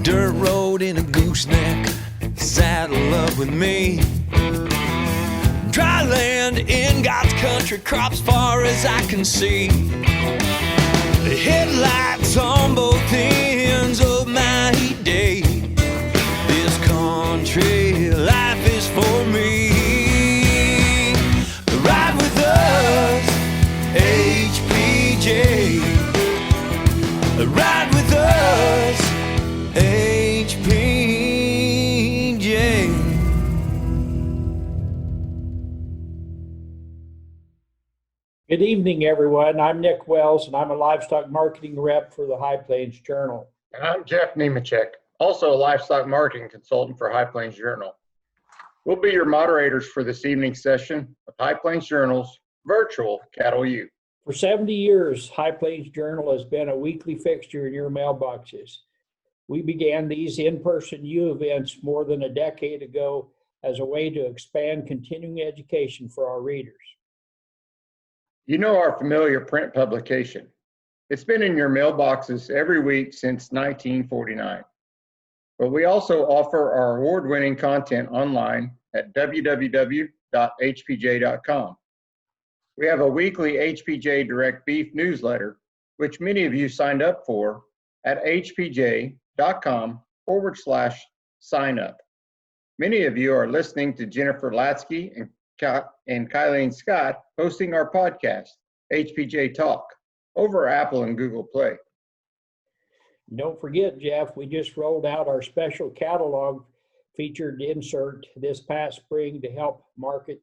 Dirt road in a gooseneck, saddle up with me. Dry land in God's country, crops far as I can see. The headlights on both ends of my heat day. This country life is for me. Ride with us, HPJ. Ride with us, HPJ. Good evening, everyone. I'm Nick Wells, and I'm a livestock marketing rep for the High Plains Journal. And I'm Jeff Nemechek, also a livestock marketing consultant for High Plains Journal. We'll be your moderators for this evening's session of High Plains Journal's virtual Cattle U. For 70 years, High Plains Journal has been a weekly fixture in your mailboxes. We began these in-person U events more than a decade ago as a way to expand continuing education for our readers. You know our familiar print publication. It's been in your mailboxes every week since 1949. But we also offer our award-winning content online at www.hpj.com. We have a weekly HPJ Direct Beef newsletter, which many of you signed up for at hpj.com/sign up. Many of you are listening to Jennifer Latsky and Kylene Scott hosting our podcast, HPJ Talk, over Apple and Google Play. Don't forget, Jeff, we just rolled out our special catalog featured insert this past spring to help market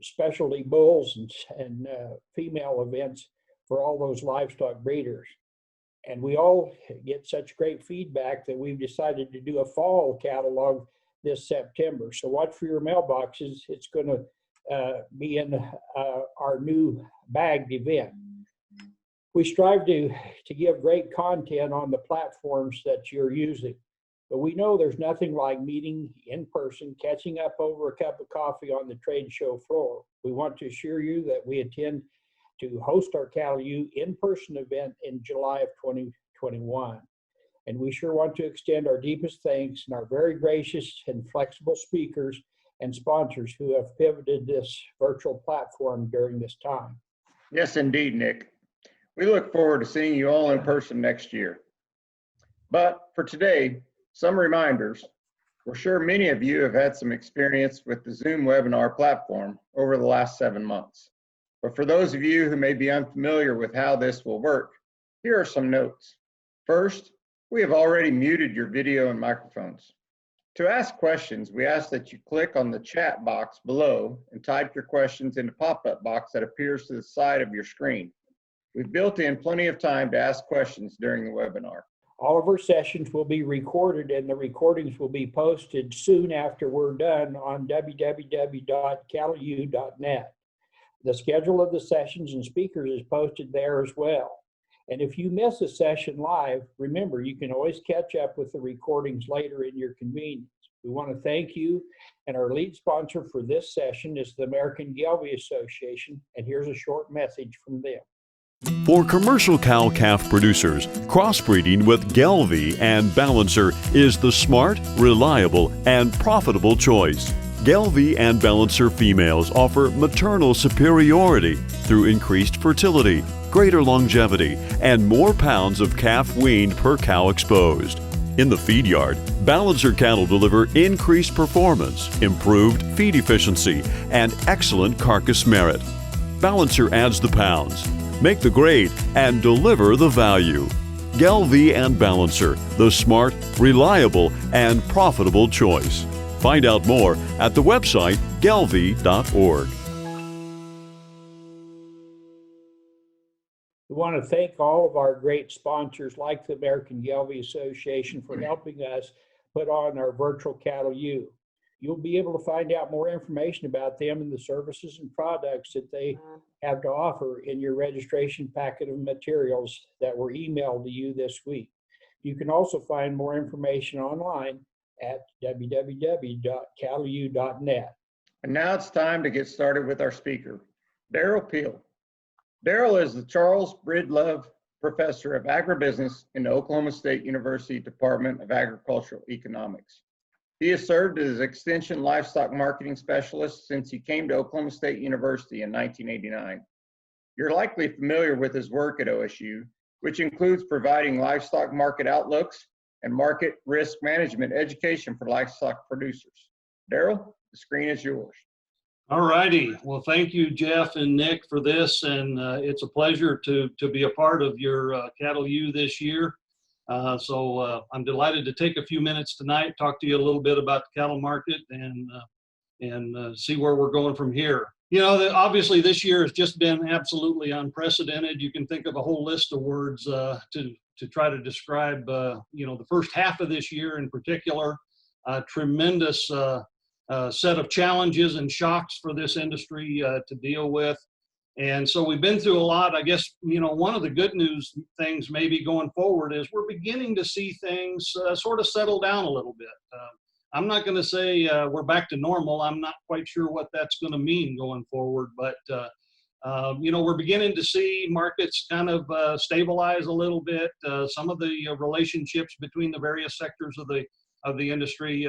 specialty bulls and female events for all those livestock breeders. And we all get such great feedback that we've decided to do a fall catalog this September. So watch for your mailboxes. It's going to be in our new bagged event. We strive to give great content on the platforms that you're using. But we know there's nothing like meeting in person, catching up over a cup of coffee on the trade show floor. We want to assure you that we intend to host our Cattle U in-person event in July of 2021. And we sure want to extend our deepest thanks and our very gracious and flexible speakers and sponsors who have pivoted this virtual platform during this time. Yes, indeed, Nick. We look forward to seeing you all in person next year. But for today, some reminders. We're sure many of you have had some experience with the Zoom webinar platform over the last 7 months. But for those of you who may be unfamiliar with how this will work, here are some notes. First, we have already muted your video and microphones. To ask questions, we ask that you click on the chat box below and type your questions in the pop-up box that appears to the side of your screen. We've built in plenty of time to ask questions during the webinar. All of our sessions will be recorded, and the recordings will be posted soon after we're done on www.cattleu.net. The schedule of the sessions and speakers is posted there as well. And if you miss a session live, remember, you can always catch up with the recordings later in your convenience. We want to thank you, and our lead sponsor for this session is the American Gelbvieh Association, and here's a short message from them. For commercial cow-calf producers, crossbreeding with Gelbvieh and Balancer is the smart, reliable, and profitable choice. Gelbvieh and Balancer females offer maternal superiority through increased fertility, greater longevity, and more pounds of calf weaned per cow exposed. In the feed yard, Balancer cattle deliver increased performance, improved feed efficiency, and excellent carcass merit. Balancer adds the pounds, make the grade, and deliver the value. Gelbvieh and Balancer, the smart, reliable, and profitable choice. Find out more at the website gelbvieh.org. We want to thank all of our great sponsors like the American Gelbvieh Association for helping us put on our virtual Cattle U. You'll be able to find out more information about them and the services and products that they have to offer in your registration packet of materials that were emailed to you this week. You can also find more information online at www.cattleu.net. And now it's time to get started with our speaker, Derrell Peel. Derrell is the Charles Breedlove Professor of Agribusiness in the Oklahoma State University Department of Agricultural Economics. He has served as Extension Livestock Marketing Specialist since he came to Oklahoma State University in 1989. You're likely familiar with his work at OSU, which includes providing livestock market outlooks and market risk management education for livestock producers. Derrell, the screen is yours. All righty. Well, thank you, Jeff and Nick, for this, and it's a pleasure to be a part of your Cattle U this year. So I'm delighted to take a few minutes tonight, talk to you a little bit about the cattle market, and see where we're going from here. You know, obviously this year has just been absolutely unprecedented. You can think of a whole list of words to try to describe, you know, the first half of this year in particular. Tremendous set of challenges and shocks for this industry to deal with. And so we've been through a lot. I guess, you know, one of the good news things maybe going forward is we're beginning to see things sort of settle down a little bit. I'm not going to say we're back to normal. I'm not quite sure what that's going to mean going forward, but you know, we're beginning to see markets kind of stabilize a little bit. Some of the relationships between the various sectors of the industry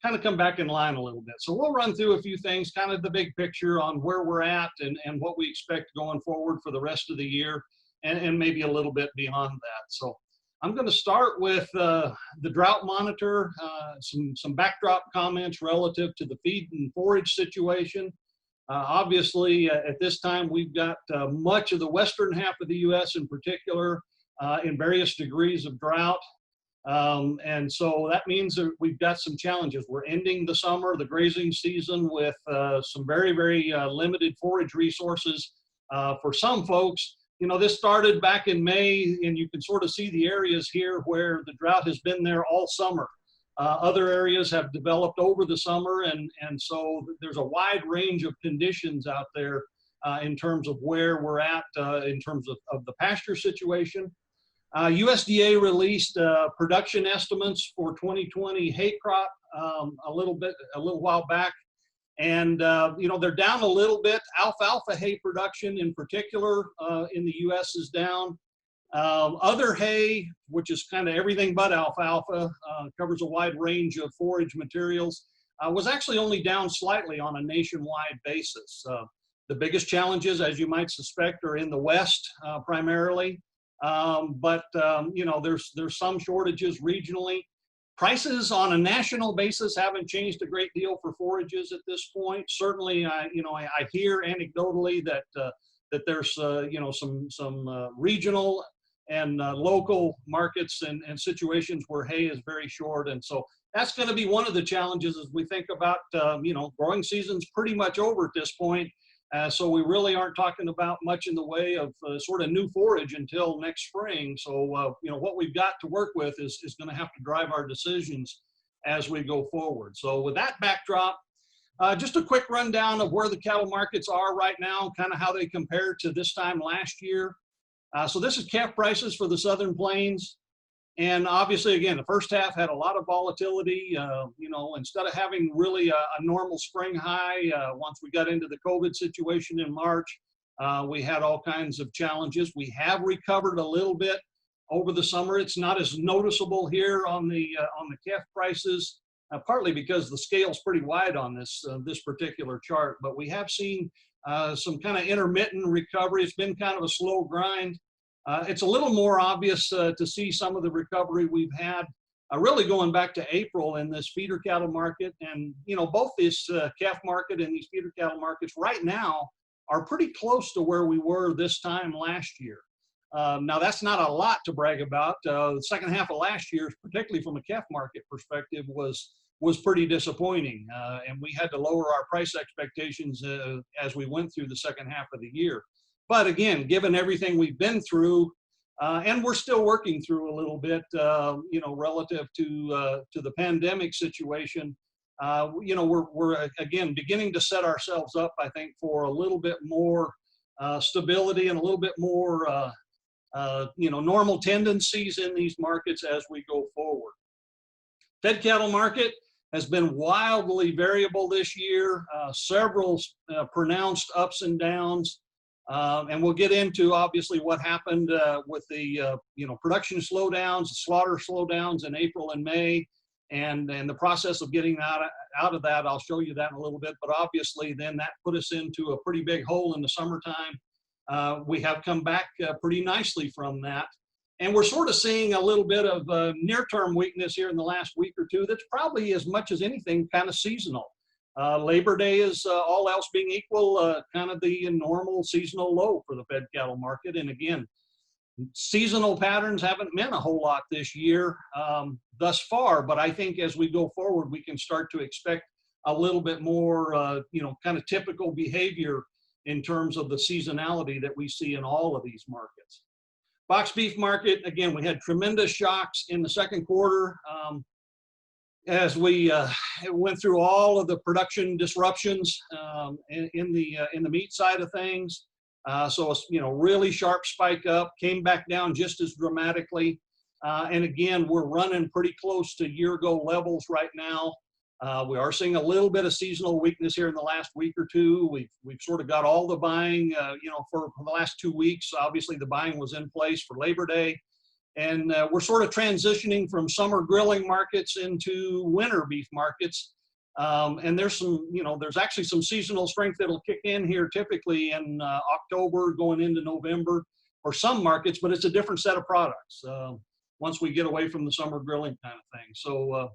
kind of come back in line a little bit. So we'll run through a few things, kind of the big picture on where we're at and what we expect going forward for the rest of the year, and maybe a little bit beyond that. So I'm going to start with the drought monitor, some backdrop comments relative to the feed and forage situation. Obviously, at this time, we've got much of the western half of the U.S. in particular in various degrees of drought. And so that means that we've got some challenges. We're ending the summer, the grazing season, with some very, very limited forage resources. For some folks, you know, this started back in May, and you can sort of see the areas here where the drought has been there all summer. Other areas have developed over the summer, and so there's a wide range of conditions out there in terms of where we're at in terms of the pasture situation. USDA released production estimates for 2020 hay crop a little while back, and you know, they're down a little bit. Alfalfa hay production in particular in the U.S. is down. Other hay, which is kind of everything but alfalfa, covers a wide range of forage materials, was actually only down slightly on a nationwide basis. The biggest challenges, as you might suspect, are in the West primarily. But you know, there's some shortages regionally. Prices on a national basis haven't changed a great deal for forages at this point. Certainly, you know, I hear anecdotally that there's you know, some regional and local markets and situations where hay is very short, and so that's going to be one of the challenges as we think about you know, growing season's pretty much over at this point. So we really aren't talking about much in the way of sort of new forage until next spring. So, you know, what we've got to work with is going to have to drive our decisions as we go forward. So with that backdrop, just a quick rundown of where the cattle markets are right now, kind of how they compare to this time last year. So this is calf prices for the Southern Plains. And obviously, again, the first half had a lot of volatility. You know, instead of having really a normal spring high, once we got into the COVID situation in March, we had all kinds of challenges. We have recovered a little bit over the summer. It's not as noticeable here on the calf prices, partly because the scale's pretty wide on this particular chart. But we have seen some kind of intermittent recovery. It's been kind of a slow grind. It's a little more obvious to see some of the recovery we've had really going back to April in this feeder cattle market. And, you know, both this calf market and these feeder cattle markets right now are pretty close to where we were this time last year. Now, that's not a lot to brag about. The second half of last year, particularly from a calf market perspective, was pretty disappointing. And we had to lower our price expectations as we went through the second half of the year. But again, given everything we've been through, and we're still working through a little bit, you know, relative to the pandemic situation, you know, we're again beginning to set ourselves up, I think, for a little bit more stability and a little bit more, you know, normal tendencies in these markets as we go forward. Fed cattle market has been wildly variable this year, several pronounced ups and downs. And we'll get into obviously what happened with the production slowdowns, slaughter slowdowns in April and May, and the process of getting out of that. I'll show you that in a little bit. But obviously, then that put us into a pretty big hole in the summertime. We have come back pretty nicely from that. And we're sort of seeing a little bit of near-term weakness here in the last week or two. That's probably, as much as anything, kind of seasonal. Labor Day is, all else being equal, kind of the normal seasonal low for the fed cattle market. And again, seasonal patterns haven't meant a whole lot this year thus far, but I think as we go forward, we can start to expect a little bit more, kind of typical behavior in terms of the seasonality that we see in all of these markets. Box beef market, again, we had tremendous shocks in the second quarter as we went through all of the production disruptions in the meat side of things. So a really sharp spike up, came back down just as dramatically. And again, we're running pretty close to year-ago levels right now. We are seeing a little bit of seasonal weakness here in the last week or two. We've sort of got all the buying, for the last 2 weeks. Obviously, the buying was in place for Labor Day. And we're sort of transitioning from summer grilling markets into winter beef markets. And there's there's actually some seasonal strength that'll kick in here typically in October going into November for some markets, but it's a different set of products once we get away from the summer grilling kind of thing. So,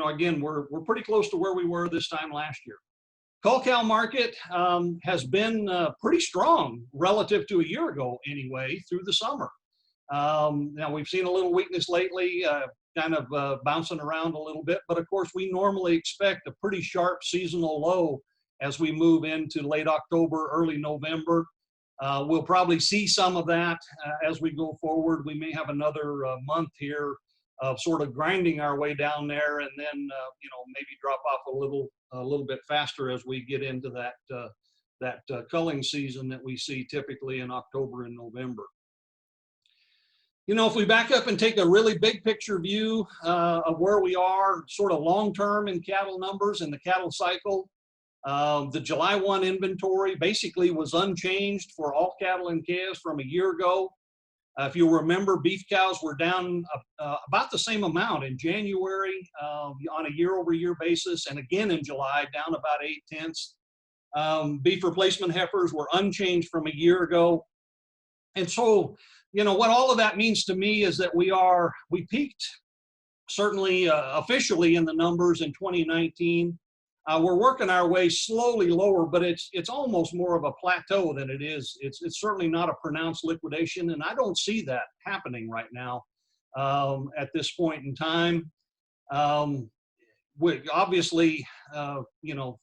again, we're pretty close to where we were this time last year. Cull cow market has been pretty strong relative to a year ago anyway through the summer. Now we've seen a little weakness lately, kind of bouncing around a little bit, but of course we normally expect a pretty sharp seasonal low as we move into late October, early November. We'll probably see some of that as we go forward. We may have another month here of sort of grinding our way down there, and then maybe drop off a little bit faster as we get into that culling season that we see typically in October and November. If we back up and take a really big picture view of where we are sort of long-term in cattle numbers and the cattle cycle, the July 1 inventory basically was unchanged for all cattle and calves from a year ago. If you remember, beef cows were down about the same amount in January on a year-over-year basis, and again in July, down about 0.8. Beef replacement heifers were unchanged from a year ago. And so, what all of that means to me is that we peaked certainly officially in the numbers in 2019. We're working our way slowly lower, but it's almost more of a plateau than it is. It's certainly not a pronounced liquidation, and I don't see that happening right now at this point in time. Obviously,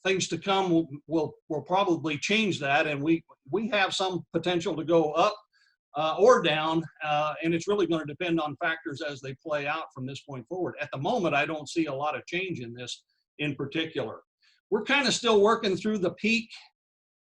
things to come will probably change that, and we have some potential to go up or down, and it's really going to depend on factors as they play out from this point forward. At the moment, I don't see a lot of change in this in particular. We're kind of still working through the peak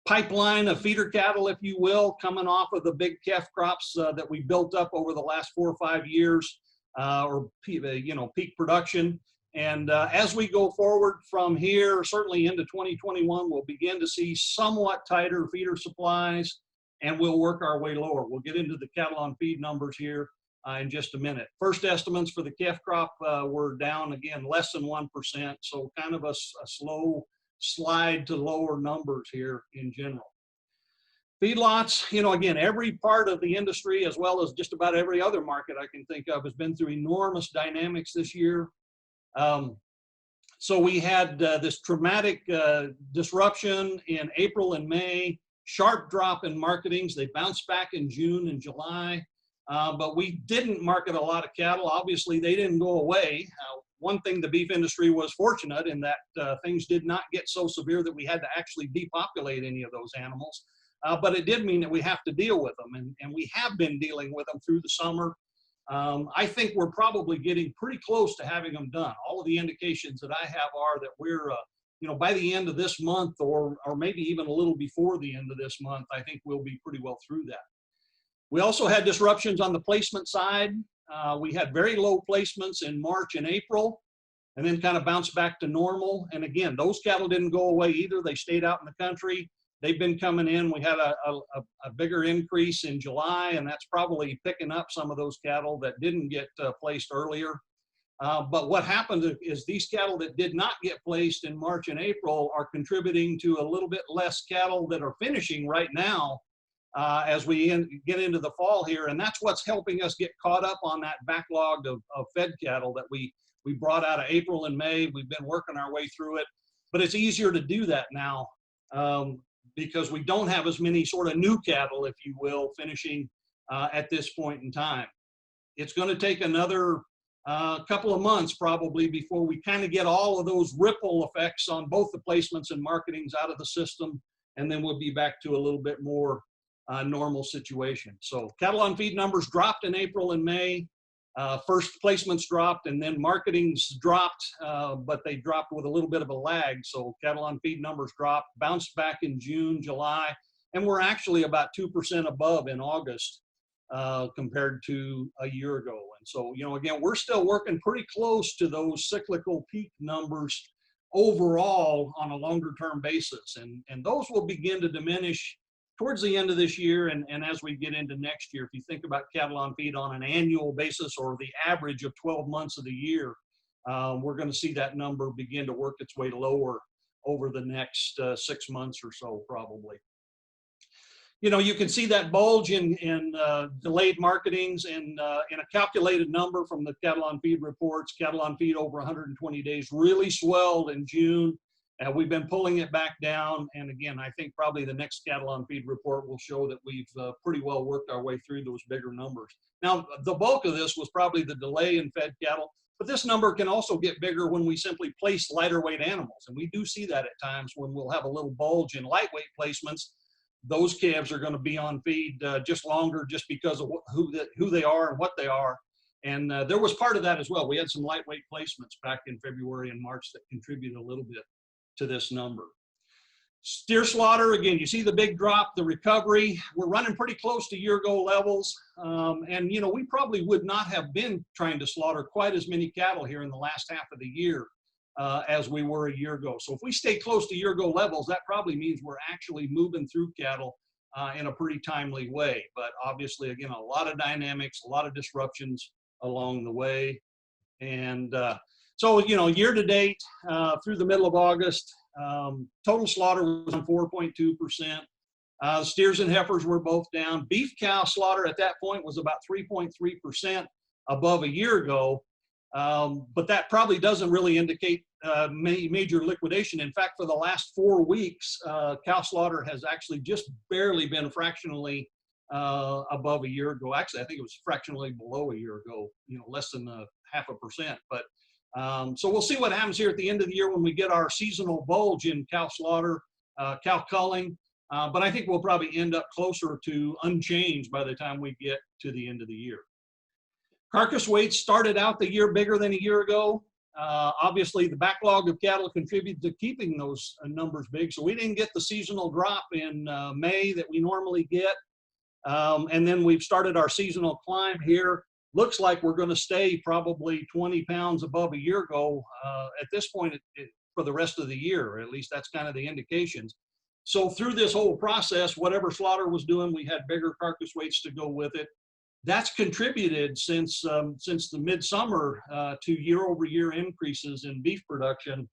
pipeline of feeder cattle, if you will, coming off of the big calf crops that we built up over the last 4 or 5 years, or peak production. And as we go forward from here, certainly into 2021, we'll begin to see somewhat tighter feeder supplies, and we'll work our way lower. We'll get into the cattle on feed numbers here in just a minute. First estimates for the calf crop were down, again, less than 1%, so kind of a slow slide to lower numbers here in general. Feedlots, again, every part of the industry, as well as just about every other market I can think of, has been through enormous dynamics this year. So we had this dramatic disruption in April and May, sharp drop in marketings. They bounced back in June and July, but we didn't market a lot of cattle. Obviously, they didn't go away. One thing, the beef industry was fortunate in that things did not get so severe that we had to actually depopulate any of those animals. But it did mean that we have to deal with them, and we have been dealing with them through the summer. I think we're probably getting pretty close to having them done. All of the indications that I have are that we're, by the end of this month, or maybe even a little before the end of this month, I think we'll be pretty well through that. We also had disruptions on the placement side. We had very low placements in March and April, and then kind of bounced back to normal. And again, those cattle didn't go away either. They stayed out in the country. they've been coming in. We had a bigger increase in July, and that's probably picking up some of those cattle that didn't get placed earlier. But what happened is these cattle that did not get placed in March and April are contributing to a little bit less cattle that are finishing right now as we get into the fall here. And that's what's helping us get caught up on that backlog of fed cattle that we brought out of April and May. We've been working our way through it, but it's easier to do that now because we don't have as many sort of new cattle, if you will, finishing at this point in time. It's going to take another couple of months probably before we kind of get all of those ripple effects on both the placements and marketings out of the system, and then we'll be back to a little bit more normal situation. So cattle on feed numbers dropped in April and May. First placements dropped, and then marketings dropped, but they dropped with a little bit of a lag. So cattle on feed numbers dropped, bounced back in June, July, and we're actually about 2% above in August compared to a year ago. And so, you know, again, we're still working pretty close to those cyclical peak numbers overall on a longer term basis. And those will begin to diminish towards the end of this year and as we get into next year. If you think about cattle on feed on an annual basis or the average of 12 months of the year, we're going to see that number begin to work its way lower over the next 6 months or so, probably. You know, you can see that bulge in delayed marketings in a calculated number from the cattle on feed reports. Cattle on feed over 120 days really swelled in June. We've been pulling it back down. And again, I think probably the next cattle on feed report will show that we've pretty well worked our way through those bigger numbers. Now, the bulk of this was probably the delay in fed cattle, but this number can also get bigger when we simply place lighter weight animals. And we do see that at times when we'll have a little bulge in lightweight placements. Those calves are going to be on feed just longer just because of who they are and what they are. And there was part of that as well. We had some lightweight placements back in February and March that contributed a little bit to this number. Steer slaughter, again, you see the big drop, the recovery. We're running pretty close to year-ago levels. And, you know, we probably would not have been trying to slaughter quite as many cattle here in the last half of the year as we were a year ago. So if we stay close to year-ago levels, that probably means we're actually moving through cattle in a pretty timely way. But obviously, again, a lot of dynamics, a lot of disruptions along the way. And so, you know, year to date through the middle of August, total slaughter was on 4.2%. Steers and heifers were both down. Beef cow slaughter at that point was about 3.3% above a year ago. But that probably doesn't really indicate major liquidation. In fact, for the last 4 weeks, cow slaughter has actually just barely been fractionally above a year ago. Actually, I think it was fractionally below a year ago, you know, less than 0.5%. But so we'll see what happens here at the end of the year when we get our seasonal bulge in cow slaughter, cow culling. But I think we'll probably end up closer to unchanged by the time we get to the end of the year. Carcass weights started out the year bigger than a year ago. Obviously, the backlog of cattle contributed to keeping those numbers big. So we didn't get the seasonal drop in May that we normally get. And then we've started our seasonal climb here. Looks like we're going to stay probably 20 pounds above a year ago at this point for the rest of the year, or at least that's kind of the indications. So through this whole process, whatever slaughter was doing, we had bigger carcass weights to go with it. That's contributed since the midsummer to year-over-year increases in beef production.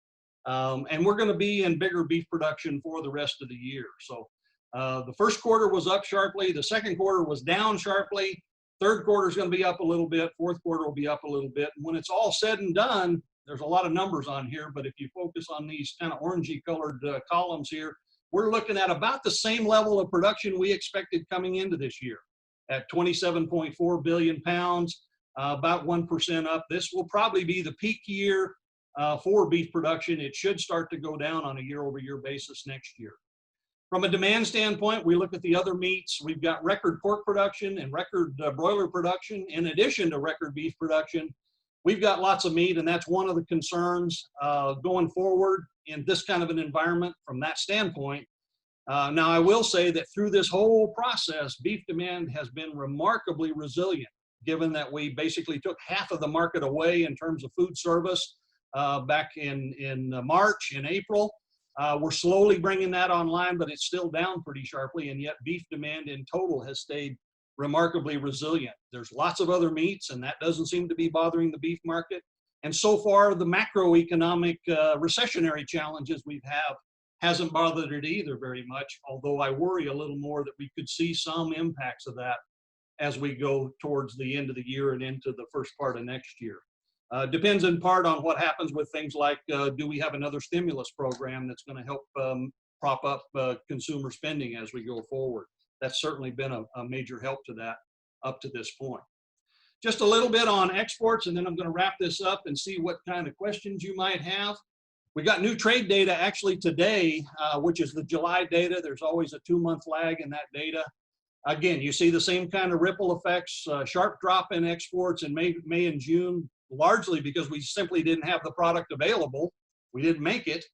And we're going to be in bigger beef production for the rest of the year. So the first quarter was up sharply. The second quarter was down sharply. Third quarter is going to be up a little bit. Fourth quarter will be up a little bit. And when it's all said and done, there's a lot of numbers on here, but if you focus on these kind of orangey colored columns here, we're looking at about the same level of production we expected coming into this year at 27.4 billion pounds, about 1% up. This will probably be the peak year for beef production. It should start to go down on a year-over-year basis next year. From a demand standpoint, we look at the other meats. We've got record pork production and record broiler production. In addition to record beef production, we've got lots of meat, and that's one of the concerns going forward in this kind of an environment from that standpoint. Now, I will say that through this whole process, beef demand has been remarkably resilient, given that we basically took half of the market away in terms of food service back in March and April. We're slowly bringing that online, but it's still down pretty sharply, and yet beef demand in total has stayed remarkably resilient. There's lots of other meats, and that doesn't seem to be bothering the beef market. And so far, the macroeconomic recessionary challenges we've had hasn't bothered it either very much, although I worry a little more that we could see some impacts of that as we go towards the end of the year and into the first part of next year. Depends in part on what happens with things like, do we have another stimulus program that's going to help prop up consumer spending as we go forward? That's certainly been a major help to that up to this point. Just a little bit on exports, and then I'm going to wrap this up and see what kind of questions you might have. We got new trade data actually today, which is the July data. There's always a 2-month lag in that data. Again, you see the same kind of ripple effects, sharp drop in exports in May and June, largely because we simply didn't have the product available. We didn't make it.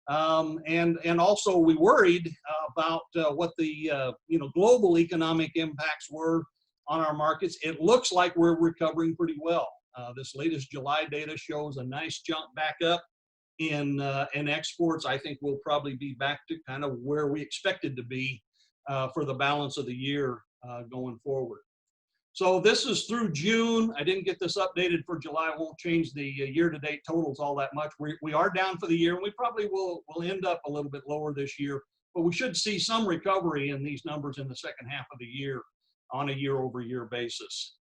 And also we worried about what the global economic impacts were on our markets. It looks like we're recovering pretty well. This latest July data shows a nice jump back up in exports. I think we'll probably be back to kind of where we expected to be for the balance of the year going forward. So this is through June. I didn't get this updated for July. I won't change the year-to-date totals all that much. We are down for the year, and we probably will end up a little bit lower this year, but we should see some recovery in these numbers in the second half of the year on a year-over-year basis.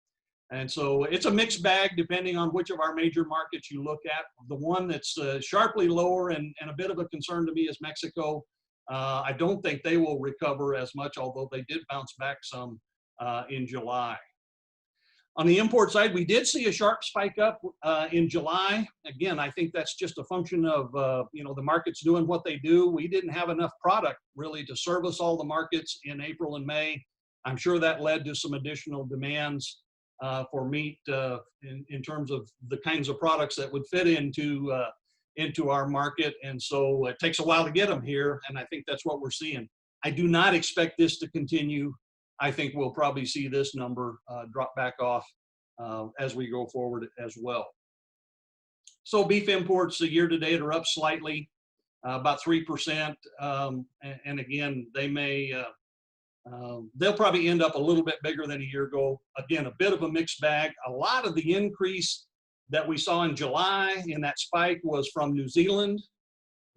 And so it's a mixed bag depending on which of our major markets you look at. The one that's sharply lower and a bit of a concern to me is Mexico. I don't think they will recover as much, although they did bounce back some in July. On the import side, we did see a sharp spike up in July. Again, I think that's just a function of the markets doing what they do. We didn't have enough product really to service all the markets in April and May. I'm sure that led to some additional demands for meat in terms of the kinds of products that would fit into our market. And so it takes a while to get them here, and I think that's what we're seeing. I do not expect this to continue. I think we'll probably see this number drop back off as we go forward as well. So beef imports year to date are up slightly, about 3%. And again, they'll probably end up a little bit bigger than a year ago. Again, a bit of a mixed bag. A lot of the increase that we saw in July in that spike was from New Zealand.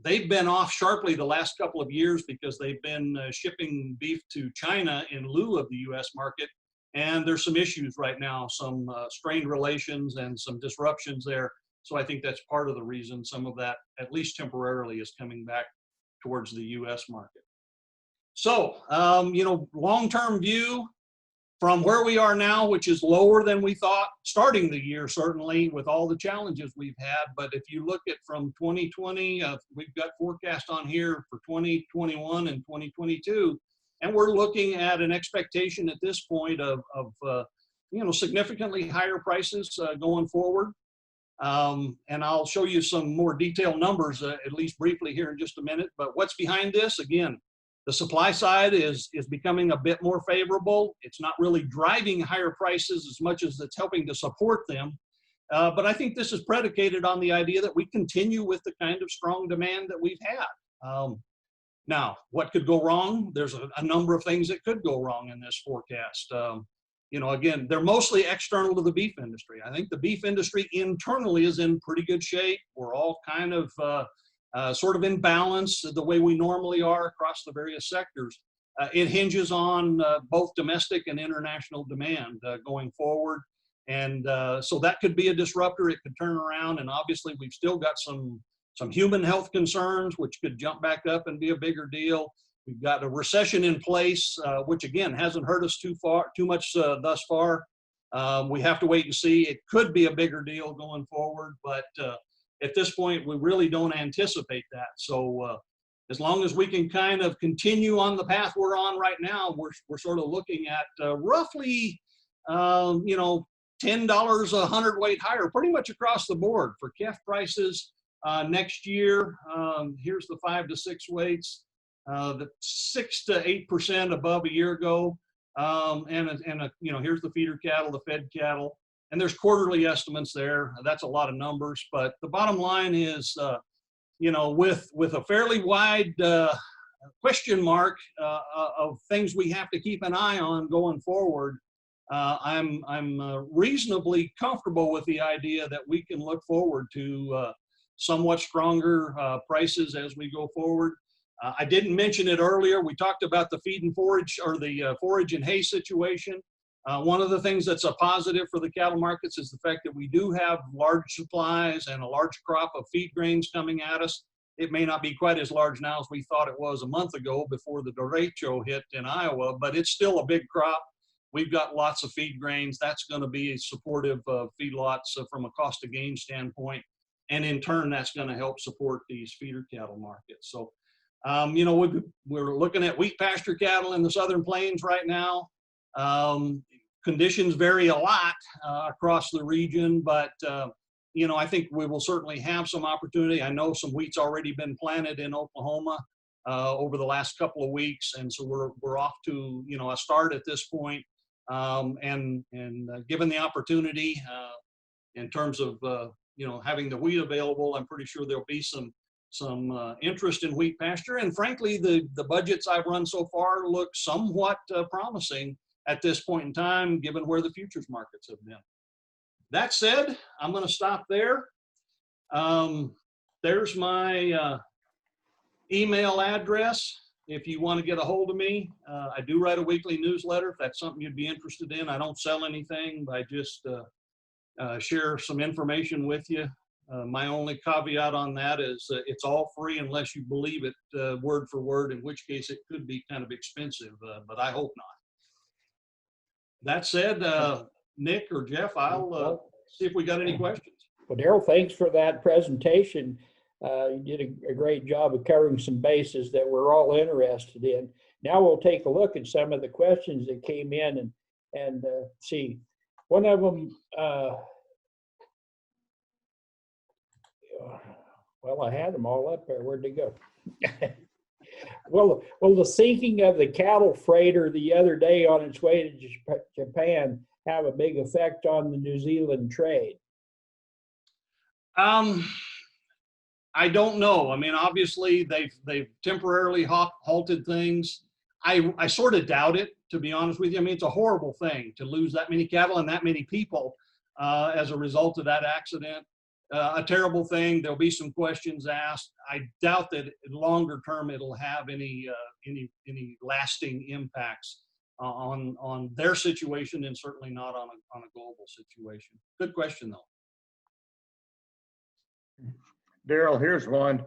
They've been off sharply the last couple of years because they've been shipping beef to China in lieu of the U.S. market. And there's some issues right now, some strained relations and some disruptions there. So I think that's part of the reason some of that, at least temporarily, is coming back towards the U.S. market. So, long-term view from where we are now, which is lower than we thought starting the year, certainly with all the challenges we've had. But if you look at from 2020, we've got forecast on here for 2021 and 2022, and we're looking at an expectation at this point of significantly higher prices going forward. And I'll show you some more detailed numbers, at least briefly here in just a minute. But what's behind this? Again, the supply side is becoming a bit more favorable. It's not really driving higher prices as much as it's helping to support them. But I think this is predicated on the idea that we continue with the kind of strong demand that we've had. Now, what could go wrong? There's a number of things that could go wrong in this forecast. Again, they're mostly external to the beef industry. I think the beef industry internally is in pretty good shape. We're all kind of sort of in balance the way we normally are across the various sectors. It hinges on both domestic and international demand going forward. And so that could be a disruptor. It could turn around. And obviously, we've still got some human health concerns, which could jump back up and be a bigger deal. We've got a recession in place, which again hasn't hurt us too much thus far. We have to wait and see. It could be a bigger deal going forward, but at this point, we really don't anticipate that. So as long as we can kind of continue on the path we're on right now, we're sort of looking at roughly, $10 a hundredweight higher, pretty much across the board for calf prices next year. Here's the 5 to 6 weights, the 6 to 8% above a year ago, here's the feeder cattle, the fed cattle. And there's quarterly estimates there. That's a lot of numbers, but the bottom line is you know, with a fairly wide question mark of things we have to keep an eye on going forward, I'm reasonably comfortable with the idea that we can look forward to somewhat stronger prices as we go forward. I didn't mention it earlier. We talked about the feed and forage, or the forage and hay situation. One of the things that's a positive for the cattle markets is the fact that we do have large supplies and a large crop of feed grains coming at us. It may not be quite as large now as we thought it was a month ago before the derecho hit in Iowa, but it's still a big crop. We've got lots of feed grains. That's going to be supportive of feedlots from a cost of gain standpoint. And in turn, that's going to help support these feeder cattle markets. So, you know, we're looking at wheat pasture cattle in the Southern Plains right now. Conditions vary a lot across the region, but you know, I think we will certainly have some opportunity. I know some wheat's already been planted in Oklahoma over the last couple of weeks, and so we're off to, you know, a start at this point. And given the opportunity in terms of you know, having the wheat available, I'm pretty sure there'll be some interest in wheat pasture. And frankly, the budgets I've run so far look somewhat promising at this point in time, given where the futures markets have been. That said, I'm going to stop there. There's my email address if you want to get a hold of me. I do write a weekly newsletter if that's something you'd be interested in. I don't sell anything, but I just share some information with you. My only caveat on that is it's all free unless you believe it word for word, in which case it could be kind of expensive, but I hope not. That said, Nick or Jeff, I'll see if we got any questions. Well, Derrell, thanks for that presentation. You did a great job of covering some bases that we're all interested in. Now we'll take a look at some of the questions that came in and see. One of them, well, I had them all up there. Where'd they go? Well, the sinking of the cattle freighter the other day on its way to Japan have a big effect on the New Zealand trade? I don't know. I mean, obviously they've temporarily halted things. I sort of doubt it, to be honest with you. I mean, it's a horrible thing to lose that many cattle and that many people as a result of that accident. A terrible thing. There'll be some questions asked. I doubt that longer term it'll have any lasting impacts on their situation, and certainly not on a global situation. Good question though. Derrell, here's one.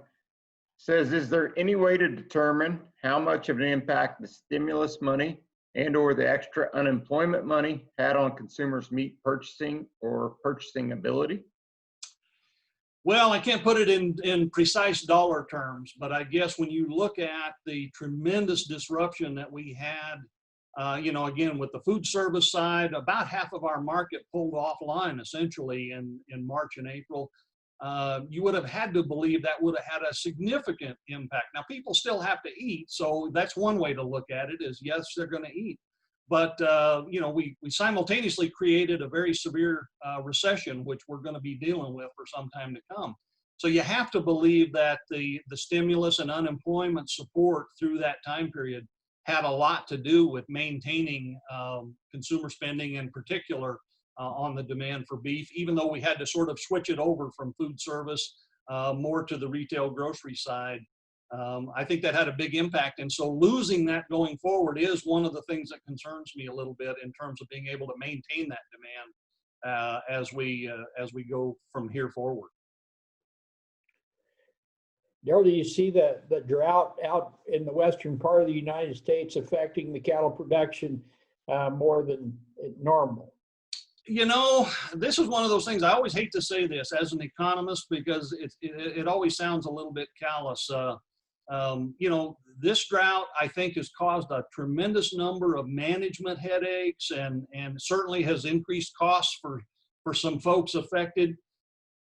Says, is there any way to determine how much of an impact the stimulus money and or the extra unemployment money had on consumers' meat purchasing or purchasing ability? Well, I can't put it in precise dollar terms, but I guess when you look at the tremendous disruption that we had, you know, again, with the food service side, about half of our market pulled offline essentially in March and April. You would have had to believe that would have had a significant impact. Now, people still have to eat, so that's one way to look at it is, yes, they're going to eat. But, you know, we simultaneously created a very severe recession, which we're going to be dealing with for some time to come. So you have to believe that the stimulus and unemployment support through that time period had a lot to do with maintaining consumer spending, in particular on the demand for beef, even though we had to sort of switch it over from food service more to the retail grocery side. I think that had a big impact. And so losing that going forward is one of the things that concerns me a little bit in terms of being able to maintain that demand as we go from here forward. Derrell, do you see the drought out in the western part of the United States affecting the cattle production more than normal? You know, this is one of those things. I always hate to say this as an economist because it always sounds a little bit callous. You know, this drought, I think, has caused a tremendous number of management headaches and certainly has increased costs for some folks affected.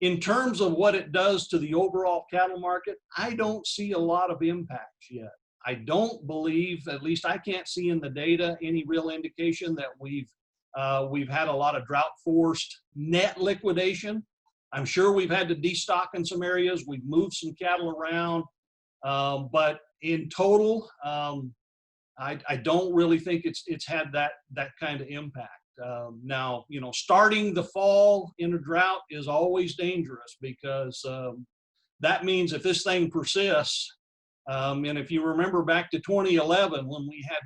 In terms of what it does to the overall cattle market, I don't see a lot of impacts yet. I don't believe, at least I can't see in the data, any real indication that we've had a lot of drought-forced net liquidation. I'm sure we've had to destock in some areas. We've moved some cattle around, but in total, I don't really think it's had that kind of impact. Now, you know, starting the fall in a drought is always dangerous because that means if this thing persists, and if you remember back to 2011 when we had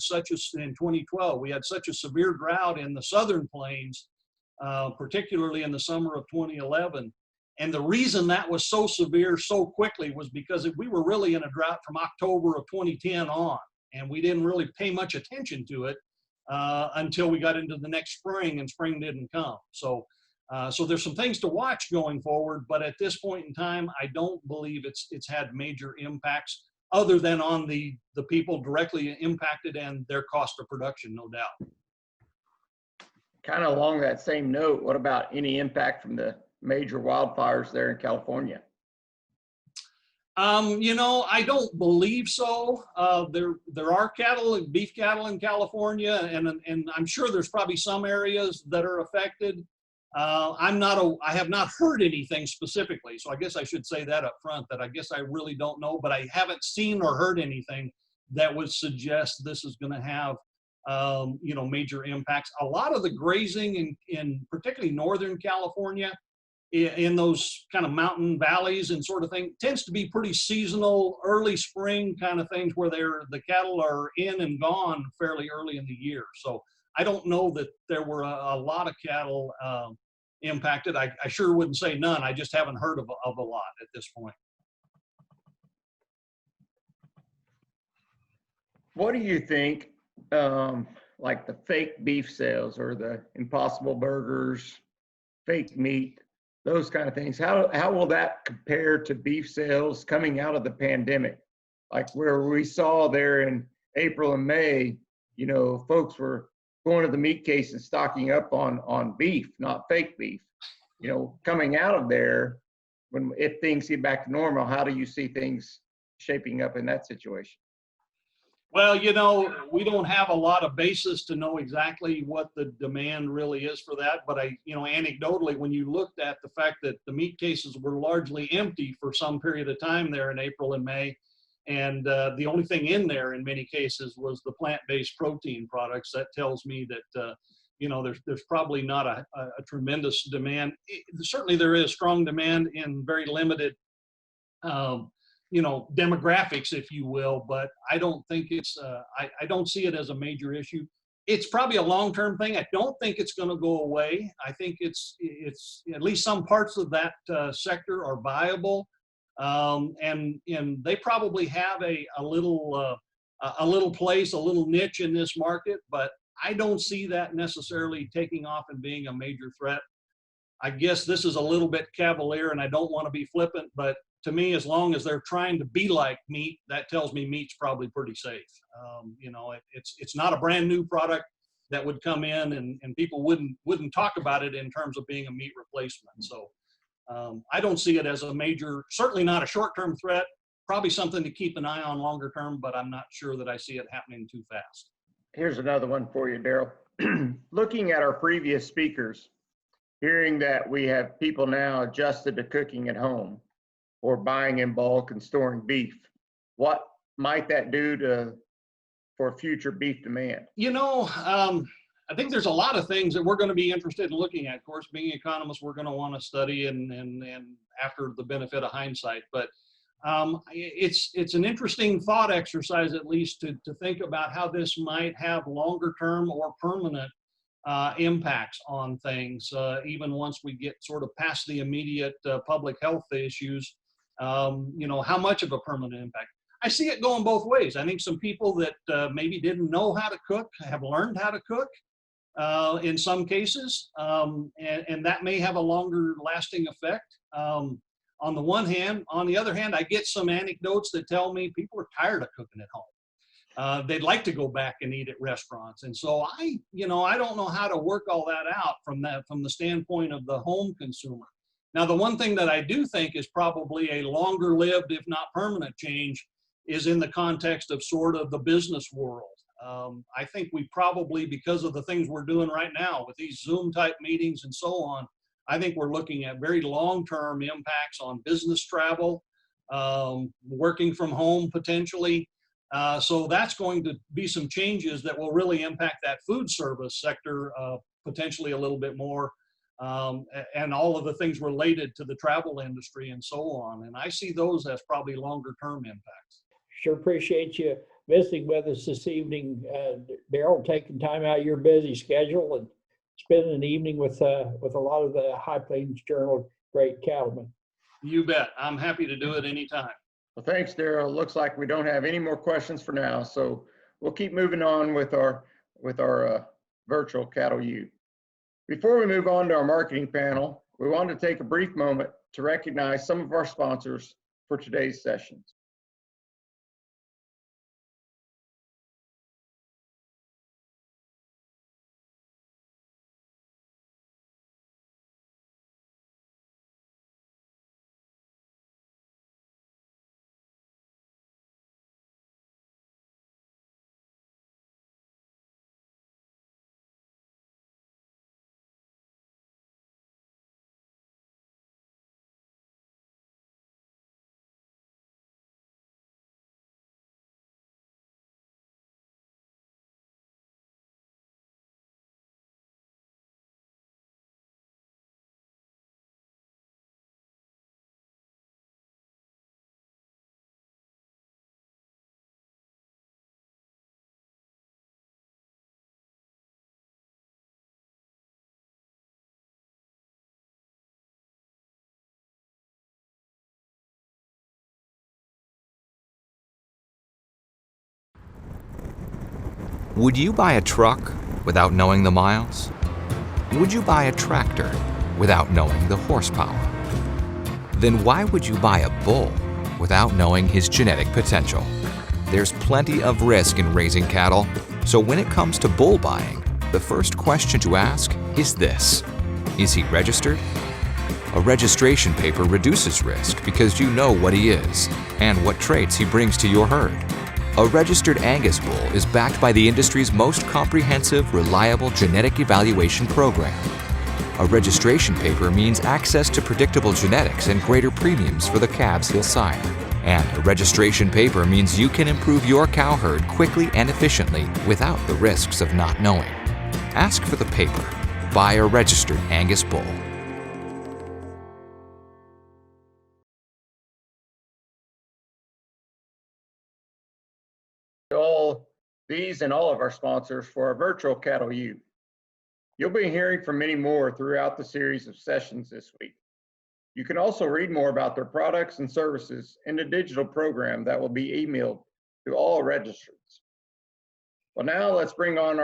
in 2012, we had such a severe drought in the southern plains, particularly in the summer of 2011. And the reason that was so severe so quickly was because we were really in a drought from October of 2010 on, and we didn't really pay much attention to it until we got into the next spring, and spring didn't come. So there's some things to watch going forward, but at this point in time, I don't believe it's had major impacts other than on the people directly impacted and their cost of production, no doubt. Kind of along that same note, what about any impact from the major wildfires there in California? You know, I don't believe so. There are beef cattle in California, and I'm sure there's probably some areas that are affected. I have not heard anything specifically, so I guess I should say that up front, that I guess I really don't know, but I haven't seen or heard anything that would suggest this is going to have you know, major impacts. A lot of the grazing in particularly Northern California, in those kind of mountain valleys and sort of thing, tends to be pretty seasonal, early spring kind of things where the cattle are in and gone fairly early in the year. So I don't know that there were a lot of cattle impacted. I sure wouldn't say none. I just haven't heard of a lot at this point. What do you think, like the fake beef sales or the Impossible Burgers, fake meat, those kind of things, how will that compare to beef sales coming out of the pandemic? Like where we saw there in April and May, you know, folks were going to the meat case and stocking up on beef, not fake beef. You know, coming out of there, if things get back to normal, how do you see things shaping up in that situation? Well, you know, we don't have a lot of basis to know exactly what the demand really is for that. But you know, anecdotally, when you looked at the fact that the meat cases were largely empty for some period of time there in April and May, and the only thing in there in many cases was the plant-based protein products, that tells me that, you know, there's probably not a tremendous demand. Certainly there is strong demand in very limited you know, demographics, if you will, but I don't think it's, I don't see it as a major issue. It's probably a long-term thing. I don't think it's going to go away. I think it's at least some parts of that sector are viable, and they probably have a little place, a little niche in this market, but I don't see that necessarily taking off and being a major threat. I guess this is a little bit cavalier, and I don't want to be flippant, but to me, as long as they're trying to be like meat, that tells me meat's probably pretty safe. You know, it's not a brand new product that would come in and people wouldn't talk about it in terms of being a meat replacement. So I don't see it as a major, certainly not a short-term threat, probably something to keep an eye on longer term, but I'm not sure that I see it happening too fast. Here's another one for you, Derrell. Looking at our previous speakers, hearing that we have people now adjusted to cooking at home or buying in bulk and storing beef, what might that do for future beef demand? You know, I think there's a lot of things that we're going to be interested in looking at. Of course, being economists, we're going to want to study and after the benefit of hindsight. But it's an interesting thought exercise, at least, to think about how this might have longer term or permanent impacts on things, even once we get sort of past the immediate public health issues. You know, how much of a permanent impact? I see it going both ways. I think some people that maybe didn't know how to cook have learned how to cook in some cases, and that may have a longer lasting effect on the one hand. On the other hand, I get some anecdotes that tell me people are tired of cooking at home. They'd like to go back and eat at restaurants. And so I don't know how to work all that out from the standpoint of the home consumer. Now, the one thing that I do think is probably a longer lived, if not permanent change, is in the context of sort of the business world. I think we probably, because of the things we're doing right now with these Zoom type meetings and so on, I think we're looking at very long-term impacts on business travel, working from home potentially. So that's going to be some changes that will really impact that food service sector potentially a little bit more, and all of the things related to the travel industry and so on. And I see those as probably longer-term impacts. Sure appreciate you visiting with us this evening, Derrell, taking time out of your busy schedule and spending an evening with a lot of the High Plains Journal great cattlemen. You bet. I'm happy to do it anytime. Well, thanks, Derrell. Looks like we don't have any more questions for now, so we'll keep moving on with our virtual Cattle U. Before we move on to our marketing panel, we wanted to take a brief moment to recognize some of our sponsors for today's sessions. Would you buy a truck without knowing the miles? Would you buy a tractor without knowing the horsepower? Then why would you buy a bull without knowing his genetic potential? There's plenty of risk in raising cattle, so when it comes to bull buying, the first question to ask is this: is he registered? A registration paper reduces risk because you know what he is and what traits he brings to your herd. A registered Angus bull is backed by the industry's most comprehensive, reliable genetic evaluation program. A registration paper means access to predictable genetics and greater premiums for the calves he'll sire. And a registration paper means you can improve your cow herd quickly and efficiently without the risks of not knowing. Ask for the paper. Buy a registered Angus bull. All these and all of our sponsors for our virtual Cattle U. You'll be hearing from many more throughout the series of sessions this week. You can also read more about their products and services in the digital program that will be emailed to all registrants. Well, now let's bring on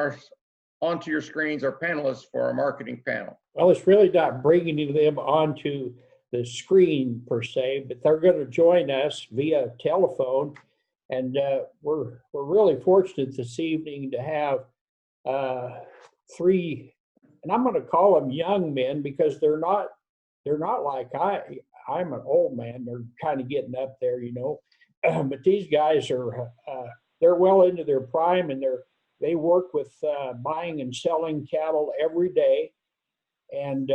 onto your screens our panelists for our marketing panel. Well, it's really not bringing them onto the screen per se, but they're going to join us via telephone. And we're really fortunate this evening to have three, and I'm going to call them young men because they're not like I'm an old man. They're kind of getting up there, you know. But these guys are they're well into their prime, and they work with buying and selling cattle every day, and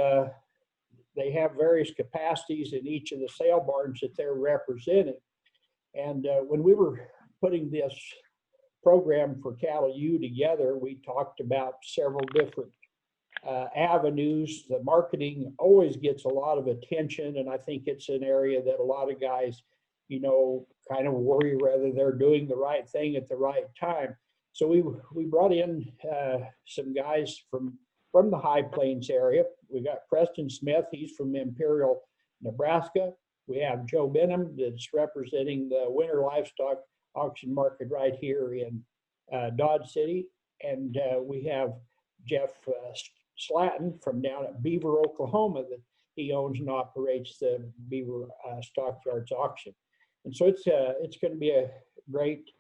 they have various capacities in each of the sale barns that they're representing. And when we were putting this program for Cattle U together, we talked about several different avenues. The marketing always gets a lot of attention, and I think it's an area that a lot of guys, you know, kind of worry whether they're doing the right thing at the right time. So we brought in some guys from the High Plains area. We got Preston Smith, he's from Imperial, Nebraska. We have Joe Benham that's representing the winter livestock auction market right here in Dodge City. And we have Jeff Slatton from down at Beaver, Oklahoma, that he owns and operates the Beaver Stockyards auction. And so it's going to be a great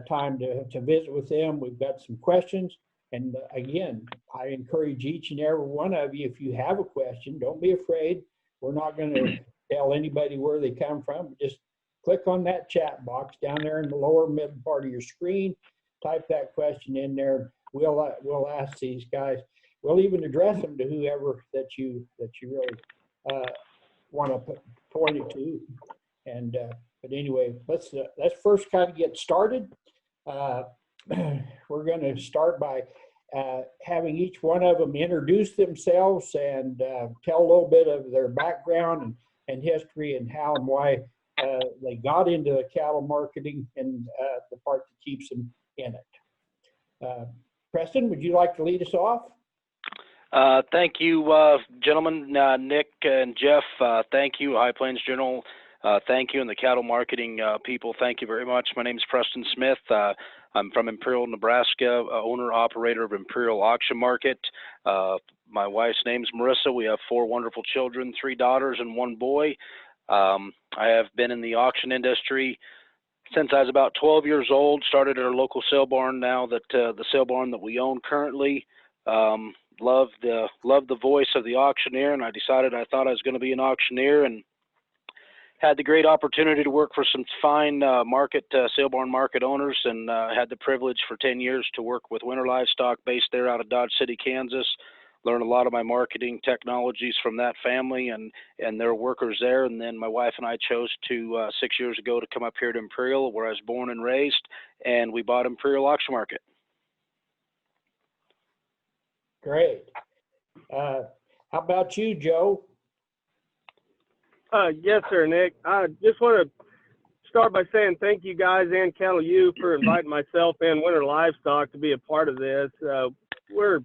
time to visit with them. We've got some questions. And again, I encourage each and every one of you, if you have a question, don't be afraid. We're not going to tell anybody where they come from. Just click on that chat box down there in the lower mid part of your screen. Type that question in there. We'll ask these guys. we'll even address them to whoever that you really want to point it to. And but anyway, let's first kind of get started. We're going to start by having each one of them introduce themselves and tell a little bit of their background and history and how and why they got into cattle marketing and the part that keeps them in it. Preston, would you like to lead us off? Thank you, gentlemen, Nick and Jeff. Thank you, High Plains Journal. Thank you, and the cattle marketing people. Thank you very much. My name is Preston Smith. I'm from Imperial, Nebraska, owner-operator of Imperial Auction Market. My wife's name's Marissa. We have 4 wonderful children, 3 daughters and 1 boy. I have been in the auction industry since I was about 12 years old. Started at our local sale barn. Now that the sale barn that we own currently. Love the voice of the auctioneer, and I decided I thought I was going to be an auctioneer, and had the great opportunity to work for some fine sale barn market owners, and had the privilege for 10 years to work with Winter Livestock based there out of Dodge City, Kansas. Learned a lot of my marketing technologies from that family and their workers there. And then my wife and I chose to 6 years ago to come up here to Imperial, where I was born and raised, and we bought Imperial Auction Market. Great. How about you, Joe? Yes, sir, Nick. I just want to start by saying thank you guys and Cattle U for inviting myself and Winter Livestock to be a part of this. We're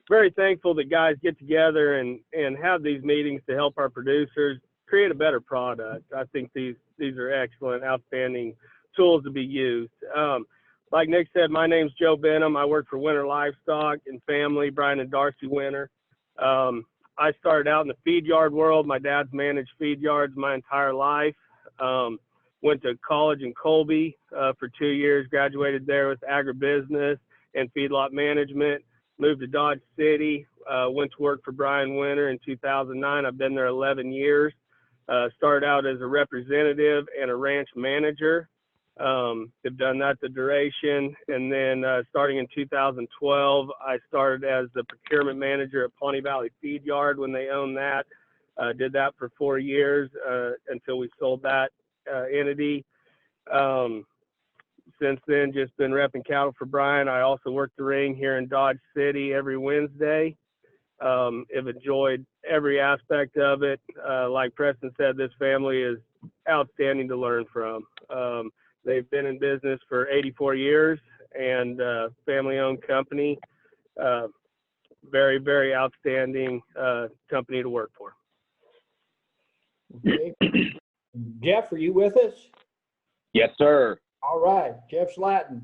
very thankful that guys get together and have these meetings to help our producers create a better product. I think these are excellent, outstanding tools to be used. Like Nick said, my name's Joe Benham. I work for Winter Livestock and family, Brian and Darcy Winter. I started out in the feed yard world. My dad's managed feed yards my entire life. Went to college in Colby for 2 years, graduated there with agribusiness and feedlot management. Moved to Dodge City, went to work for Brian Winter in 2009. I've been there 11 years. Started out as a representative and a ranch manager. Have done that the duration, and then starting in 2012, I started as the procurement manager at Pawnee Valley Feed Yard when they owned that. Did that for 4 years until we sold that entity. Since then, just been repping cattle for Brian. I also work the ring here in Dodge City every Wednesday. Have enjoyed every aspect of it. Like Preston said, this family is outstanding to learn from. They've been in business for 84 years and family-owned company. Very, very outstanding company to work for. Okay. Jeff, are you with us? Yes, sir. All right, Jeff Slatton.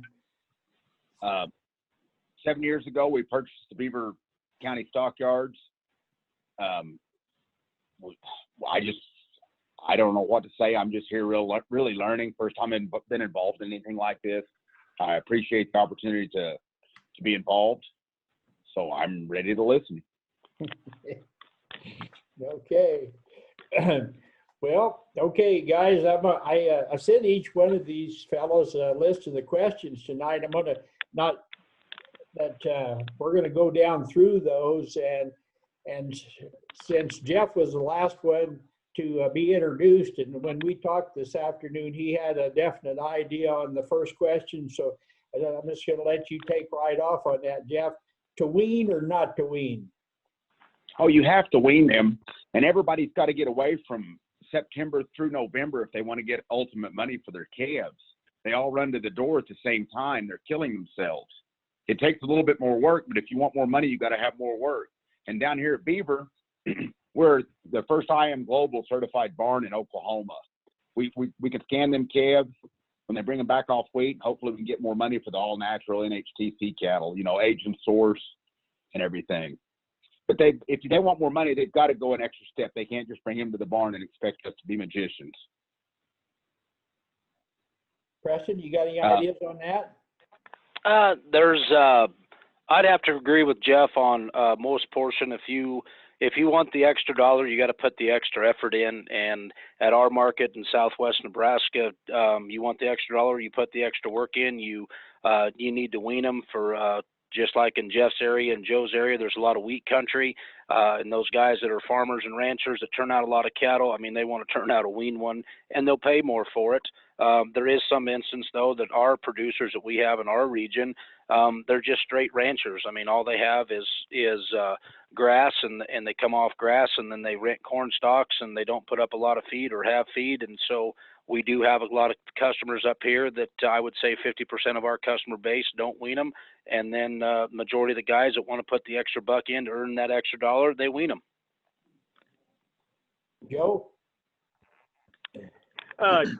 7 years ago, we purchased the Beaver County Stockyards. I don't know what to say. I'm just here really learning. First time I've been involved in anything like this. I appreciate the opportunity to be involved. So I'm ready to listen. Okay. Well, okay, guys, I sent each one of these fellows a list of the questions tonight. I'm going to we're going to go down through those, and since Jeff was the last one to be introduced, and when we talked this afternoon, he had a definite idea on the first question, so I'm just going to let you take right off on that, Jeff. To wean or not to wean? Oh, you have to wean them, and everybody's got to get away from September through November if they want to get ultimate money for their calves. They all run to the door at the same time. They're killing themselves. It takes a little bit more work, but if you want more money, you got to have more work. And down here at Beaver, we're the first IM Global certified barn in Oklahoma. We can scan them calves when they bring them back off weight. Hopefully we can get more money for the all natural NHTC cattle, age and source and everything. But if they want more money, they've got to go an extra step. They can't just bring him to the barn and expect us to be magicians. Preston, you got any ideas on that? I'd have to agree with Jeff on most portion. If you want the extra dollar, you got to put the extra effort in. And at our market in Southwest Nebraska, you want the extra dollar, you put the extra work in. You need to wean them for just like in Jeff's area and Joe's area, there's a lot of wheat country, and those guys that are farmers and ranchers that turn out a lot of cattle, I mean, they want to turn out a weaned one, and they'll pay more for it. There is some instance, though, that our producers that we have in our region, they're just straight ranchers. I mean, all they have is grass, and they come off grass, and then they rent corn stalks, and they don't put up a lot of feed or have feed, and so we do have a lot of customers up here that I would say 50% of our customer base don't wean them. And then majority of the guys that want to put the extra buck in to earn that extra dollar, they wean them. Joe?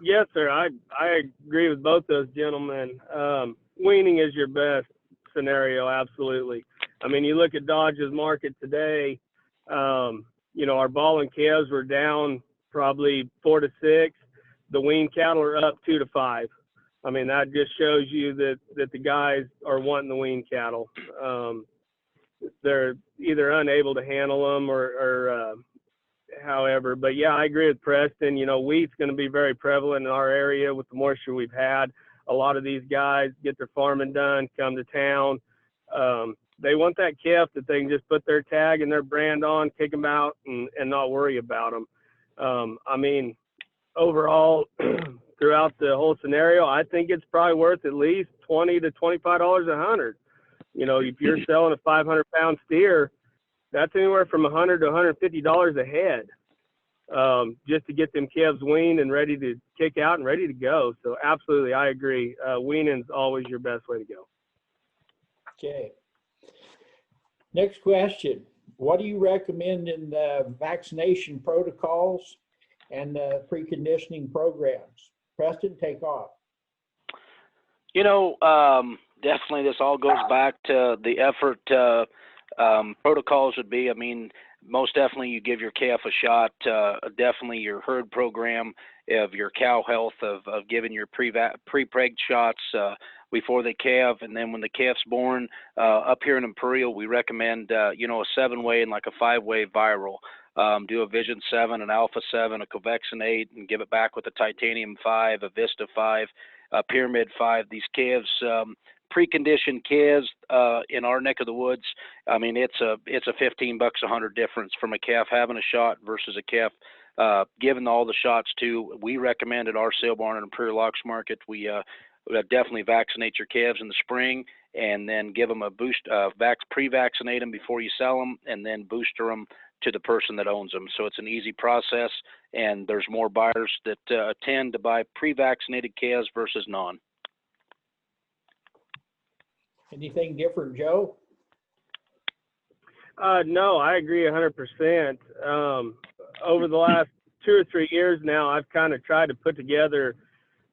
Yes, sir. I agree with both those gentlemen. Weaning is your best scenario, absolutely. I mean, you look at Dodge's market today, you know, our ball and calves were down probably 4 to 6. The wean cattle are up 2 to 5. I mean, that just shows you that the guys are wanting the wean cattle. They're either unable to handle them or however. But yeah, I agree with Preston. You know, wheat's going to be very prevalent in our area with the moisture we've had. A lot of these guys get their farming done, come to town. They want that calf that they can just put their tag and their brand on, kick them out, and not worry about them. I mean, overall, throughout the whole scenario, I think it's probably worth at least $20 to $25 a hundred. You know, if you're selling a 500-pound steer, that's anywhere from $100 to $150 a head, just to get them calves weaned and ready to kick out and ready to go. So absolutely, I agree. Weaning's always your best way to go. Okay. Next question. What do you recommend in the vaccination protocols and the preconditioning programs? Preston, take off. You know, definitely this all goes back to the effort. Protocols would be, I mean, most definitely you give your calf a shot, definitely your herd program of your cow health, of giving your pre-preg shots before they calve, and then when the calf's born, up here in Imperial, we recommend, you know, a 7-way and like a 5-way viral. Do a Vision 7, an Alpha 7, a Covexin 8, and give it back with a Titanium 5, a Vista 5, a Pyramid 5. These calves, preconditioned calves in our neck of the woods, I mean, it's a $15 a hundred difference from a calf having a shot versus a calf given all the shots to. We recommend at our sale barn and ReproLogix market, we definitely vaccinate your calves in the spring, and then give them a boost, pre-vaccinate them before you sell them, and then booster them to the person that owns them. So it's an easy process, and there's more buyers that tend to buy pre-vaccinated calves versus non. Anything different, Joe? No, I agree 100%. Over the last 2 or 3 years now, I've kind of tried to put together